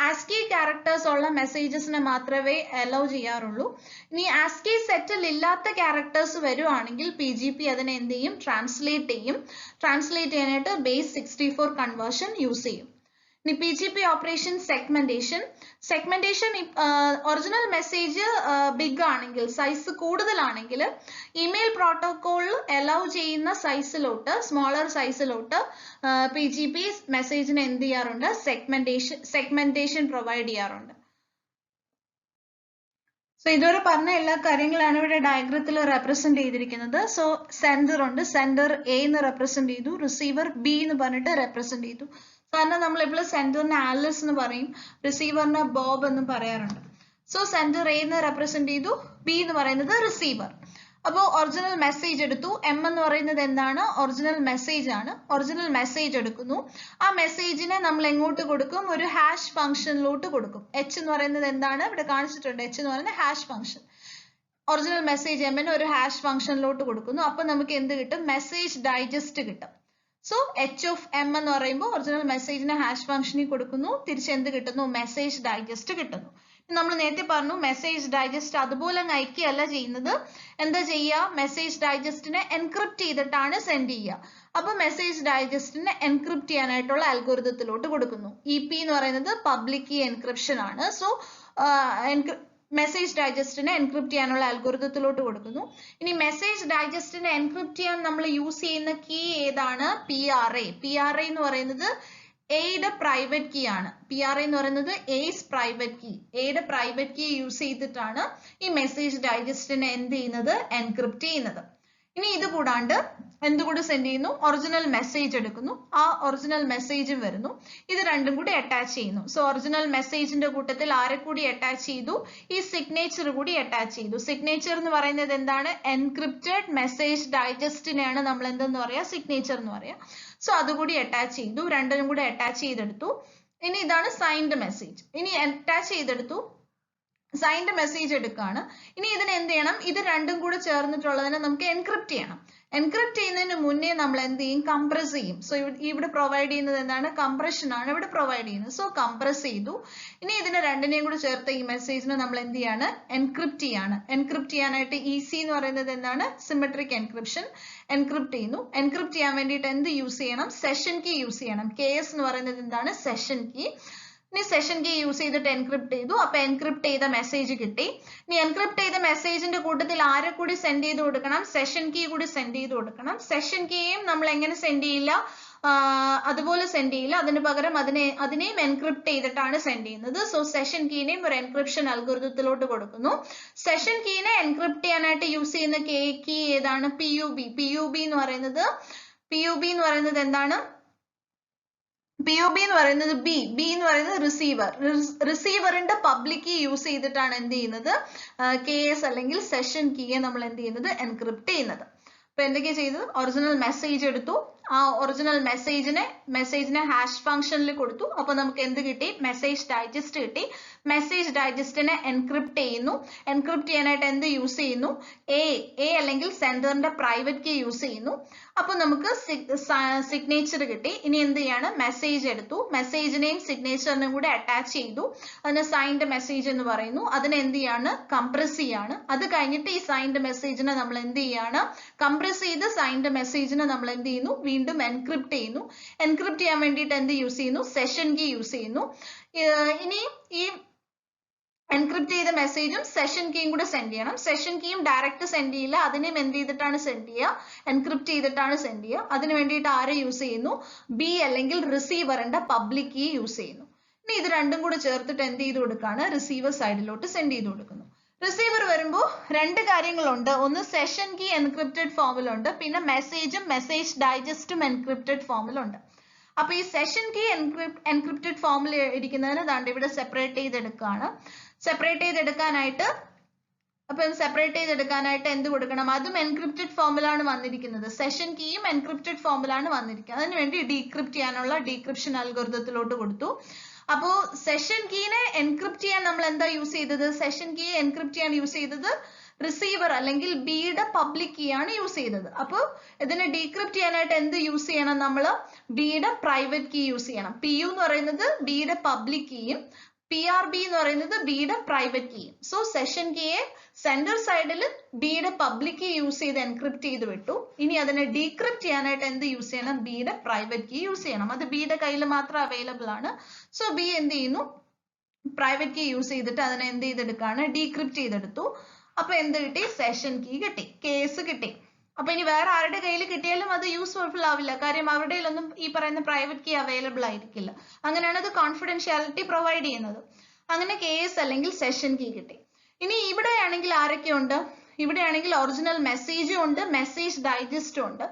ASCII ക്യാരക്ടേഴ്സ് ഉള്ള മെസ്സേജസിനെ മാത്രമേ അലൗ ചെയ്യാറുള്ളൂ. ഇനി ASCII സെറ്റിൽ ഇല്ലാത്ത ക്യാരക്ടേഴ്സ് വരുവാണെങ്കിൽ PGP അതിനെ എന്ത് ചെയ്യും? ട്രാൻസ്ലേറ്റ് ചെയ്യും. ട്രാൻസ്ലേറ്റ് ചെയ്യാനായിട്ട് ബേസ് 64 കൺവേർഷൻ യൂസ് ചെയ്യും. ഇനി PGP operation segmentation. Segmentation original message big ആണെങ്കിൽ, സൈസ് കൂടുതലാണെങ്കിൽ ഇമെയിൽ പ്രോട്ടോകോളിൽ അലൗ ചെയ്യുന്ന സൈസിലോട്ട്, സ്മോളർ സൈസിലോട്ട് PGP മെസ്സേജിന് എന്ത് ചെയ്യാറുണ്ട്? സെഗ്മെന്റേഷൻ പ്രൊവൈഡ് ചെയ്യാറുണ്ട്. സോ ഇതുവരെ പറഞ്ഞ എല്ലാ കാര്യങ്ങളാണ് ഇവിടെ ഡയഗ്രത്തിൽ റെപ്രസെന്റ് ചെയ്തിരിക്കുന്നത്. സോ സെൻഡർ ഉണ്ട്, സെൻഡർ A എന്ന് റെപ്രസെന്റ് ചെയ്തു, റിസീവർ B എന്ന് പറഞ്ഞിട്ട് റെപ്രസെന്റ് ചെയ്തു. കാരണം നമ്മൾ എപ്പോഴും സെൻഡറിനെ ആലിസ് എന്ന് പറയും, റിസീവറിനെ ബോബ് എന്ന് പറയാറുണ്ട്. സോ സെൻഡർ A എന്ന് റെപ്രസെന്റ് ചെയ്തു, B എന്ന് പറയുന്നത് റിസീവർ. അപ്പോൾ ഒറിജിനൽ മെസ്സേജ് എടുത്തു. M എന്ന് പറയുന്നത് എന്താണ്? ഒറിജിനൽ മെസ്സേജ് ആണ്. ഒറിജിനൽ മെസ്സേജ് എടുക്കുന്നു. ആ മെസ്സേജിനെ നമ്മൾ എങ്ങോട്ട് കൊടുക്കും? ഒരു ഹാഷ് ഫംഗ്ഷനിലോട്ട് കൊടുക്കും. H എന്ന് പറയുന്നത് എന്താണ്? ഇവിടെ കാണിച്ചിട്ടുണ്ട്. H എന്ന് പറയുന്നത് hash function. Original message M ന് ഒരു ഹാഷ് ഫംഗ്ഷനിലോട്ട് കൊടുക്കുന്നു. അപ്പൊ നമുക്ക് എന്ത് കിട്ടും? മെസ്സേജ് ഡൈജസ്റ്റ് കിട്ടും. സോ H of M എന്ന് പറയുമ്പോൾ ഒറിജിനൽ മെസ്സേജിനെ ഹാഷ് ഫംഗ്ഷനിൽ കൊടുക്കുന്നു, തിരിച്ച് എന്ത് കിട്ടുന്നു? മെസ്സേജ് ഡൈജസ്റ്റ് കിട്ടുന്നു. നമ്മൾ നേരത്തെ പറഞ്ഞു മെസ്സേജ് ഡൈജസ്റ്റ് അതുപോലെ അയക്കുകയല്ല ചെയ്യുന്നത്. എന്താ ചെയ്യുക? മെസ്സേജ് ഡൈജസ്റ്റിനെ എൻക്രിപ്റ്റ് ചെയ്തിട്ടാണ് സെൻഡ് ചെയ്യുക. അപ്പൊ മെസ്സേജ് ഡൈജസ്റ്റിനെ എൻക്രിപ്റ്റ് ചെയ്യാനായിട്ടുള്ള അൽഗോരിതത്തിലോട്ട് കൊടുക്കുന്നു. EP എന്ന് പറയുന്നത് പബ്ലിക് കീ എൻക്രിപ്ഷൻ ആണ്. സോ മെസ്സേജ് ഡൈജസ്റ്റിനെ എൻക്രിപ്റ്റ് ചെയ്യാനുള്ള അൽഗോരിതത്തിലോട്ട് കൊടുക്കുന്നു. ഇനി മെസ്സേജ് ഡൈജസ്റ്റിനെ എൻക്രിപ്റ്റ് ചെയ്യാൻ നമ്മൾ യൂസ് ചെയ്യുന്ന കീ ഏതാണ്? PRA. PRA എന്ന് പറയുന്നത് എയുടെ പ്രൈവറ്റ് കീ ആണ്. PRA എന്ന് പറയുന്നത് എസ് പ്രൈവറ്റ് കീ. എയുടെ പ്രൈവറ്റ് കീ യൂസ് ചെയ്തിട്ടാണ് ഈ മെസ്സേജ് ഡൈജസ്റ്റിനെ എന്ത് ചെയ്യുന്നത്? എൻക്രിപ്റ്റ് ചെയ്യുന്നത്. ഇനി ഇത് കൂടാണ്ട് എന്തുകൂടി സെൻഡ് ചെയ്യുന്നു? ഒറിജിനൽ മെസ്സേജ് എടുക്കുന്നു. ആ ഒറിജിനൽ മെസ്സേജും വരുന്നു. ഇത് രണ്ടും കൂടി അറ്റാച്ച് ചെയ്യുന്നു. സോ ഒറിജിനൽ മെസ്സേജിന്റെ കൂട്ടത്തിൽ ആരെ കൂടി അറ്റാച്ച് ചെയ്തു? ഈ സിഗ്നേച്ചർ കൂടി അറ്റാച്ച് ചെയ്തു. സിഗ്നേച്ചർ എന്ന് പറയുന്നത് എന്താണ്? എൻക്രിപ്റ്റഡ് മെസ്സേജ് ഡൈജസ്റ്റിനെയാണ് നമ്മൾ എന്തെന്ന് പറയാ? സിഗ്നേച്ചർ എന്ന് പറയാ. സോ അതുകൂടി അറ്റാച്ച് ചെയ്തു. രണ്ടിനും കൂടി അറ്റാച്ച് ചെയ്തെടുത്തു. ഇനി ഇതാണ് സൈൻഡ് മെസ്സേജ്. ഇനി അറ്റാച്ച് ചെയ്തെടുത്തു, സൈൻഡ് മെസ്സേജ് എടുക്കുകയാണ്. ഇനി ഇതിന് എന്ത് ചെയ്യണം? ഇത് രണ്ടും കൂടെ ചേർന്നിട്ടുള്ളതിനെ നമുക്ക് എൻക്രിപ്റ്റ് ചെയ്യണം. എൻക്രിപ്റ്റ് ചെയ്യുന്നതിന് മുന്നേ നമ്മൾ എന്ത് ചെയ്യും? കംപ്രസ് ചെയ്യും. സോ ഇവിടെ പ്രൊവൈഡ് ചെയ്യുന്നത് എന്താണ്? കംപ്രഷൻ ആണ് ഇവിടെ പ്രൊവൈഡ് ചെയ്യുന്നത്. സോ കംപ്രസ് ചെയ്തു. ഇനി ഇതിനെ രണ്ടിനെയും കൂടെ ചേർത്ത് ഈ മെസ്സേജിനെ നമ്മൾ എന്ത് ചെയ്യാണ്? എൻക്രിപ്റ്റ് ചെയ്യാണ്. എൻക്രിപ്റ്റ് ചെയ്യാനായിട്ട് EC എന്ന് പറയുന്നത് എന്താണ്? Symmetric encryption. എൻക്രിപ്റ്റ് ചെയ്യുന്നു. എൻക്രിപ്റ്റ് ചെയ്യാൻ വേണ്ടിയിട്ട് എന്ത് യൂസ് ചെയ്യണം? സെഷൻ കീ യൂസ് ചെയ്യണം. KS എന്ന് പറയുന്നത് എന്താണ്? Session key. ഇനി സെഷൻ കീ യൂസ് ചെയ്തിട്ട് എൻക്രിപ്റ്റ് ചെയ്തു. അപ്പൊ എൻക്രിപ്റ്റ് ചെയ്ത മെസ്സേജ് കിട്ടി. ഇനി എൻക്രിപ്റ്റ് ചെയ്ത മെസ്സേജിന്റെ കൂട്ടത്തിൽ ആരെ കൂടി സെൻഡ് ചെയ്ത് കൊടുക്കണം? സെഷൻ കീ കൂടി സെൻഡ് ചെയ്ത് കൊടുക്കണം. സെഷൻ കീയും നമ്മൾ എങ്ങനെ സെൻഡ് ചെയ്യില്ല? അതുപോലെ സെൻഡ് ചെയ്യില്ല. അതിന് പകരം അതിനെയും എൻക്രിപ്റ്റ് ചെയ്തിട്ടാണ് സെൻഡ് ചെയ്യുന്നത്. സോ സെഷൻ കീനെയും ഒരു എൻക്രിപ്ഷൻ അൽഗോരിതത്തിലോട്ട് കൊടുക്കുന്നു. സെഷൻ കീനെ എൻക്രിപ്റ്റ് ചെയ്യാനായിട്ട് യൂസ് ചെയ്യുന്ന കീ ഏതാണ്? PUB. PUB എന്ന് പറയുന്നത് എന്താണ്? PUB എന്ന് പറയുന്നത് B എന്ന് പറയുന്നത് റിസീവറിന്റെ പബ്ലിക് കീ യൂസ് ചെയ്തിട്ടാണ് എന്ത് ചെയ്യുന്നത്? KS അല്ലെങ്കിൽ സെഷൻ കീയെ നമ്മൾ എന്ത് ചെയ്യുന്നത്? എൻക്രിപ്റ്റ് ചെയ്യുന്നത്. അപ്പൊ എന്തൊക്കെയാ ചെയ്തത്? ഒറിജിനൽ മെസ്സേജ് എടുത്തു. ആ ഒറിജിനൽ മെസ്സേജിനെ ഹാഷ് ഫംഗ്ഷനിൽ കൊടുത്തു. അപ്പൊ നമുക്ക് എന്ത് കിട്ടി? മെസ്സേജ് ഡൈജസ്റ്റ് കിട്ടി. മെസ്സേജ് ഡൈജസ്റ്റിനെ എൻക്രിപ്റ്റ് ചെയ്യുന്നു. എൻക്രിപ്റ്റ് ചെയ്യാനായിട്ട് എന്ത് യൂസ് ചെയ്യുന്നു? A അല്ലെങ്കിൽ സെൻഡറിന്റെ പ്രൈവറ്റ് കീ യൂസ് ചെയ്യുന്നു. അപ്പൊ നമുക്ക് സിഗ്നേച്ചർ കിട്ടി. ഇനി എന്ത് ചെയ്യാണ്? മെസ്സേജ് എടുത്തു. മെസ്സേജിനെയും സിഗ്നേച്ചറിനെയും കൂടെ അറ്റാച്ച് ചെയ്തു. അതിനെ സൈൻഡ് മെസ്സേജ് എന്ന് പറയുന്നു. അതിനെ എന്ത് ചെയ്യാണ്? കംപ്രസ് ചെയ്യാണ്. അത് കഴിഞ്ഞിട്ട് ഈ സൈൻഡ് മെസ്സേജിനെ നമ്മൾ എന്ത് ചെയ്യാണ്? കംപ്രസ് ചെയ്ത് സൈൻഡ് മെസ്സേജിനെ നമ്മൾ എന്ത് ചെയ്യുന്നു? വീണ്ടും എൻക്രിപ്റ്റ് ചെയ്യുന്നു. എൻക്രിപ്റ്റ് ചെയ്യാൻ വേണ്ടിയിട്ട് എന്ത് യൂസ് ചെയ്യുന്നു? സെഷൻ കീ യൂസ് ചെയ്യുന്നു. ഇനി ഈ എൻക്രിപ്റ്റ് ചെയ്ത മെസ്സേജും സെഷൻ കീയും കൂടെ സെൻഡ് ചെയ്യണം. സെഷൻ കീയും ഡയറക്റ്റ് സെൻഡ് ചെയ്യില്ല. അതിനെയും എന്ത് ചെയ്തിട്ടാണ് സെൻഡ് ചെയ്യുക? എൻക്രിപ്റ്റ് ചെയ്തിട്ടാണ് സെൻഡ് ചെയ്യുക. അതിന് വേണ്ടിയിട്ട് ആരെ യൂസ് ചെയ്യുന്നു? B അല്ലെങ്കിൽ റിസീവറിന്റെ പബ്ലിക് കീ യൂസ് ചെയ്യുന്നു. ഇനി ഇത് രണ്ടും കൂടെ ചേർത്തിട്ട് എന്ത് ചെയ്ത് കൊടുക്കുകയാണ്? റിസീവർ സൈഡിലോട്ട് സെൻഡ് ചെയ്ത് കൊടുക്കുന്നു. റിസീവർ വരുമ്പോൾ രണ്ട് കാര്യങ്ങളുണ്ട്. ഒന്ന് സെഷൻ കീ എൻക്രിപ്റ്റഡ് ഫോമിലുണ്ട്, പിന്നെ മെസ്സേജും മെസ്സേജ് ഡൈജസ്റ്റും എൻക്രിപ്റ്റഡ് ഫോമിലുണ്ട്. അപ്പൊ ഈ സെഷൻ കീ എൻക്രിപ്റ്റഡ് ഫോമിൽ ഇരിക്കുന്നതിന് ദാണ്ട് ഇവിടെ സെപ്പറേറ്റ് ചെയ്തെടുക്കുകയാണ്. സെപ്പറേറ്റ് ചെയ്തെടുക്കാനായിട്ട് എന്ത് കൊടുക്കണം? അതും എൻക്രിപ്റ്റഡ് ഫോമിലാണ് വന്നിരിക്കുന്നത്. സെഷൻ കീയും എൻക്രിപ്റ്റഡ് ഫോമിലാണ് വന്നിരിക്കുന്നത്. അതിനുവേണ്ടി ഡീക്രിപ്റ്റ് ചെയ്യാനുള്ള ഡീക്രിപ്ഷൻ അൽഗോരിതത്തിലോട്ട് കൊടുത്തു. അപ്പോ സെഷൻ കീനെ എൻക്രിപ്റ്റ് ചെയ്യാൻ നമ്മൾ എന്താ യൂസ് ചെയ്തത്? സെഷൻ കീ എൻക്രിപ്റ്റ് ചെയ്യാൻ യൂസ് ചെയ്തത് റിസീവർ അല്ലെങ്കിൽ ബിയുടെ പബ്ലിക് കീ ആണ് യൂസ് ചെയ്തത്. അപ്പോൾ ഇതിനെ ഡീക്രിപ്റ്റ് ചെയ്യാനായിട്ട് എന്ത് യൂസ് ചെയ്യണം? നമ്മൾ ബിയുടെ പ്രൈവറ്റ് കീ യൂസ് ചെയ്യണം. PU എന്ന് പറയുന്നത് ബിയുടെ പബ്ലിക് കീയും PRB എന്ന് പറയുന്നത് ബിയുടെ പ്രൈവറ്റ് കീയും. സോ സെഷൻ കീയെ സെൻഡർ സൈഡിൽ ബിയുടെ പബ്ലിക് കീ യൂസ് ചെയ്ത് എൻക്രിപ്റ്റ് ചെയ്ത് വിട്ടു. ഇനി അതിനെ ഡീക്രിപ്റ്റ് ചെയ്യാനായിട്ട് എന്ത് യൂസ് ചെയ്യണം? ബിയുടെ പ്രൈവറ്റ് കീ യൂസ് ചെയ്യണം. അത് ബിയുടെ കയ്യിൽ മാത്രം അവൈലബിൾ ആണ്. സോ ബി എന്ത് ചെയ്യുന്നു? പ്രൈവറ്റ് കീ യൂസ് ചെയ്തിട്ട് അതിനെ എന്ത് ചെയ്തെടുക്കാണ്? ഡീക്രിപ്റ്റ് ചെയ്തെടുത്തു. അപ്പൊ എന്ത് കിട്ടി? സെഷൻ കീ കിട്ടി, കേസ് കിട്ടി. അപ്പൊ ഇനി വേറെ ആരുടെ കയ്യിൽ കിട്ടിയാലും അത് യൂസ്ഫുൾ ആവില്ല. കാര്യം അവരുടെ കയ്യിലൊന്നും ഈ പറയുന്ന പ്രൈവറ്റ് കീ അവൈലബിൾ ആയിരിക്കില്ല. അങ്ങനെയാണ് അത് കോൺഫിഡൻഷ്യാലിറ്റി പ്രൊവൈഡ് ചെയ്യുന്നത്. അങ്ങനെ കേസ് അല്ലെങ്കിൽ സെഷൻ കീ കിട്ടി. ഇനി ഇവിടെയാണെങ്കിൽ ആരൊക്കെയുണ്ട്? ഇവിടെയാണെങ്കിൽ ഒറിജിനൽ മെസ്സേജും ഉണ്ട്, മെസ്സേജ് ഡൈജസ്റ്റും ഉണ്ട്.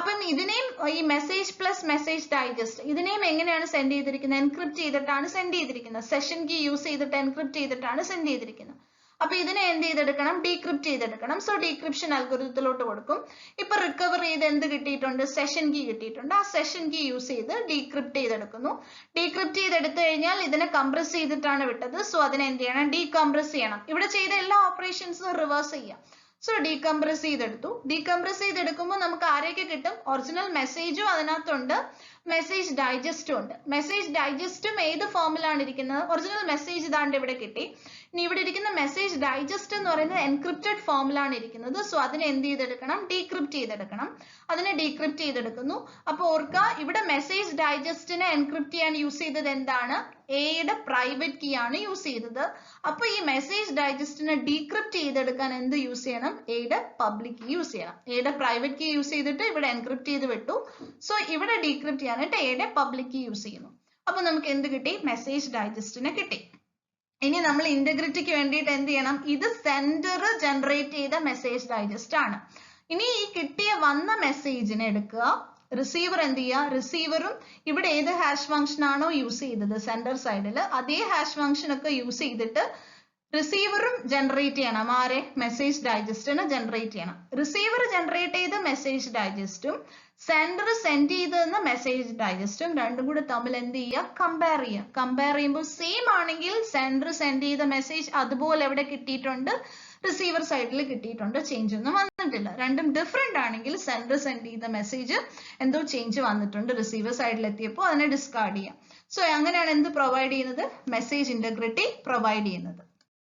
അപ്പം ഇതിനെയും ഈ മെസ്സേജ് പ്ലസ് മെസ്സേജ് ഡൈജസ്റ്റ് ഇതിനെയും എങ്ങനെയാണ് സെൻഡ് ചെയ്തിരിക്കുന്നത്? എൻക്രിപ്റ്റ് ചെയ്തിട്ടാണ് സെൻഡ് ചെയ്തിരിക്കുന്നത്. സെഷൻ കീ യൂസ് ചെയ്തിട്ട് എൻക്രിപ്റ്റ് ചെയ്തിട്ടാണ് സെൻഡ് ചെയ്തിരിക്കുന്നത്. അപ്പൊ ഇതിനെ എന്ത് ചെയ്തെടുക്കണം? ഡീക്രിപ്റ്റ് ചെയ്തെടുക്കണം. സോ ഡീക്രിപ്ഷൻ അൽഗോരിതത്തിലോട്ട് കൊടുക്കും. ഇപ്പൊ റിക്കവർ ചെയ്ത് എന്ത് കിട്ടിയിട്ടുണ്ട്? സെഷൻ കീ കിട്ടിയിട്ടുണ്ട്. ആ സെഷൻ കീ യൂസ് ചെയ്ത് ഡീക്രിപ്റ്റ് ചെയ്തെടുക്കുന്നു. ഡീക്രിപ്റ്റ് ചെയ്തെടുത്തു കഴിഞ്ഞാൽ ഇതിനെ കംപ്രസ് ചെയ്തിട്ടാണ് വിട്ടത്. സോ അതിനെ എന്ത് ചെയ്യണം? ഡീകംപ്രസ് ചെയ്യണം. ഇവിടെ ചെയ്ത എല്ലാ ഓപ്പറേഷൻസും റിവേഴ്സ് ചെയ്യാം. സോ ഡീകംപ്രസ് ചെയ്തെടുത്തു. ഡീകംപ്രസ് ചെയ്തെടുക്കുമ്പോൾ നമുക്ക് ആരെയൊക്കെ കിട്ടും? ഒറിജിനൽ മെസ്സേജും അതിനകത്തുണ്ട്, മെസ്സേജ് ഡൈജസ്റ്റും ഉണ്ട്. മെസ്സേജ് ഡൈജസ്റ്റും ഏത് ഫോമിലാണ് ഇരിക്കുന്നത്? ഒറിജിനൽ മെസ്സേജ് ഇതാണ്ട് ഇവിടെ കിട്ടി. ഇനി ഇവിടെ ഇരിക്കുന്ന മെസ്സേജ് ഡൈജസ്റ്റ് എന്ന് പറയുന്നത് എൻക്രിപ്റ്റഡ് ഫോമിലാണ് ഇരിക്കുന്നത്. സോ അതിനെ എന്ത് ചെയ്തെടുക്കണം? ഡീക്രിപ്റ്റ് ചെയ്തെടുക്കണം. അതിനെ ഡീക്രിപ്റ്റ് ചെയ്തെടുക്കുന്നു. അപ്പൊ ഓർക്കുക, ഇവിടെ മെസ്സേജ് ഡൈജസ്റ്റിനെ എൻക്രിപ്റ്റ് ചെയ്യാൻ യൂസ് ചെയ്തത് എന്താണ്? എയുടെ പ്രൈവറ്റ് കീ ആണ് യൂസ് ചെയ്തത്. അപ്പൊ ഈ മെസ്സേജ് ഡൈജസ്റ്റിനെ ഡീക്രിപ്റ്റ് ചെയ്തെടുക്കാൻ എന്ത് യൂസ് ചെയ്യണം? എയുടെ പബ്ലിക് കീ യൂസ് ചെയ്യണം. എയുടെ പ്രൈവറ്റ് കീ യൂസ് ചെയ്തിട്ട് ഇവിടെ എൻക്രിപ്റ്റ് ചെയ്ത് വിട്ടു. സോ ഇവിടെ ഡീക്രിപ്റ്റ് ചെയ്യാനായിട്ട് എയുടെ പബ്ലിക് കീ യൂസ് ചെയ്യുന്നു. അപ്പൊ നമുക്ക് എന്ത് കിട്ടി? മെസ്സേജ് ഡൈജസ്റ്റിനെ കിട്ടി. ഇനി നമ്മൾ ഇന്റഗ്രിറ്റിക്ക് വേണ്ടിയിട്ട് എന്ത് ചെയ്യണം? ഇത് സെൻഡർ ജനറേറ്റ് ചെയ്ത മെസ്സേജ് ഡൈജസ്റ്റ് ആണ്. ഇനി ഈ വന്ന മെസ്സേജിനെ എടുക്കുക. റിസീവർ എന്ത് ചെയ്യുക? റിസീവറും ഇവിടെ ഏത് ഹാഷ് ഫംഗ്ഷൻ ആണോ യൂസ് ചെയ്തത് സെൻഡർ സൈഡിൽ, അതേ ഹാഷ് ഫംഗ്ഷൻ ഒക്കെ യൂസ് ചെയ്തിട്ട് റിസീവറും ജനറേറ്റ് ചെയ്യണം. ആരെ? മെസ്സേജ് ഡൈജസ്റ്റിനെ ജനറേറ്റ് ചെയ്യണം. റിസീവർ ജനറേറ്റ് ചെയ്ത മെസ്സേജ് ഡൈജസ്റ്റും സെൻഡർ സെൻഡ് ചെയ്തെന്ന മെസ്സേജ് ഡൈജസ്റ്റും രണ്ടും കൂടെ തമ്മിൽ എന്ത് ചെയ്യുക? കമ്പയർ ചെയ്യുക. കമ്പയർ ചെയ്യുമ്പോൾ സെയിം ആണെങ്കിൽ സെൻഡർ സെൻഡ് ചെയ്ത മെസ്സേജ് അതുപോലെ എവിടെ കിട്ടിയിട്ടുണ്ട്? റിസീവർ സൈഡിൽ കിട്ടിയിട്ടുണ്ട്. ചേഞ്ച് ഒന്നും വന്നിട്ടില്ല. രണ്ടും ഡിഫറെന്റ് ആണെങ്കിൽ സെൻഡർ സെൻഡ് ചെയ്ത മെസ്സേജ് എന്തോ ചേഞ്ച് വന്നിട്ടുണ്ട് റിസീവർ സൈഡിൽ എത്തിയപ്പോൾ അതിനെ ഡിസ്കാർഡ് ചെയ്യാം. സോ അങ്ങനെയാണ് എന്ത് പ്രൊവൈഡ് ചെയ്യുന്നത്? മെസ്സേജ് ഇന്റഗ്രിറ്റി പ്രൊവൈഡ് ചെയ്യുന്നത്.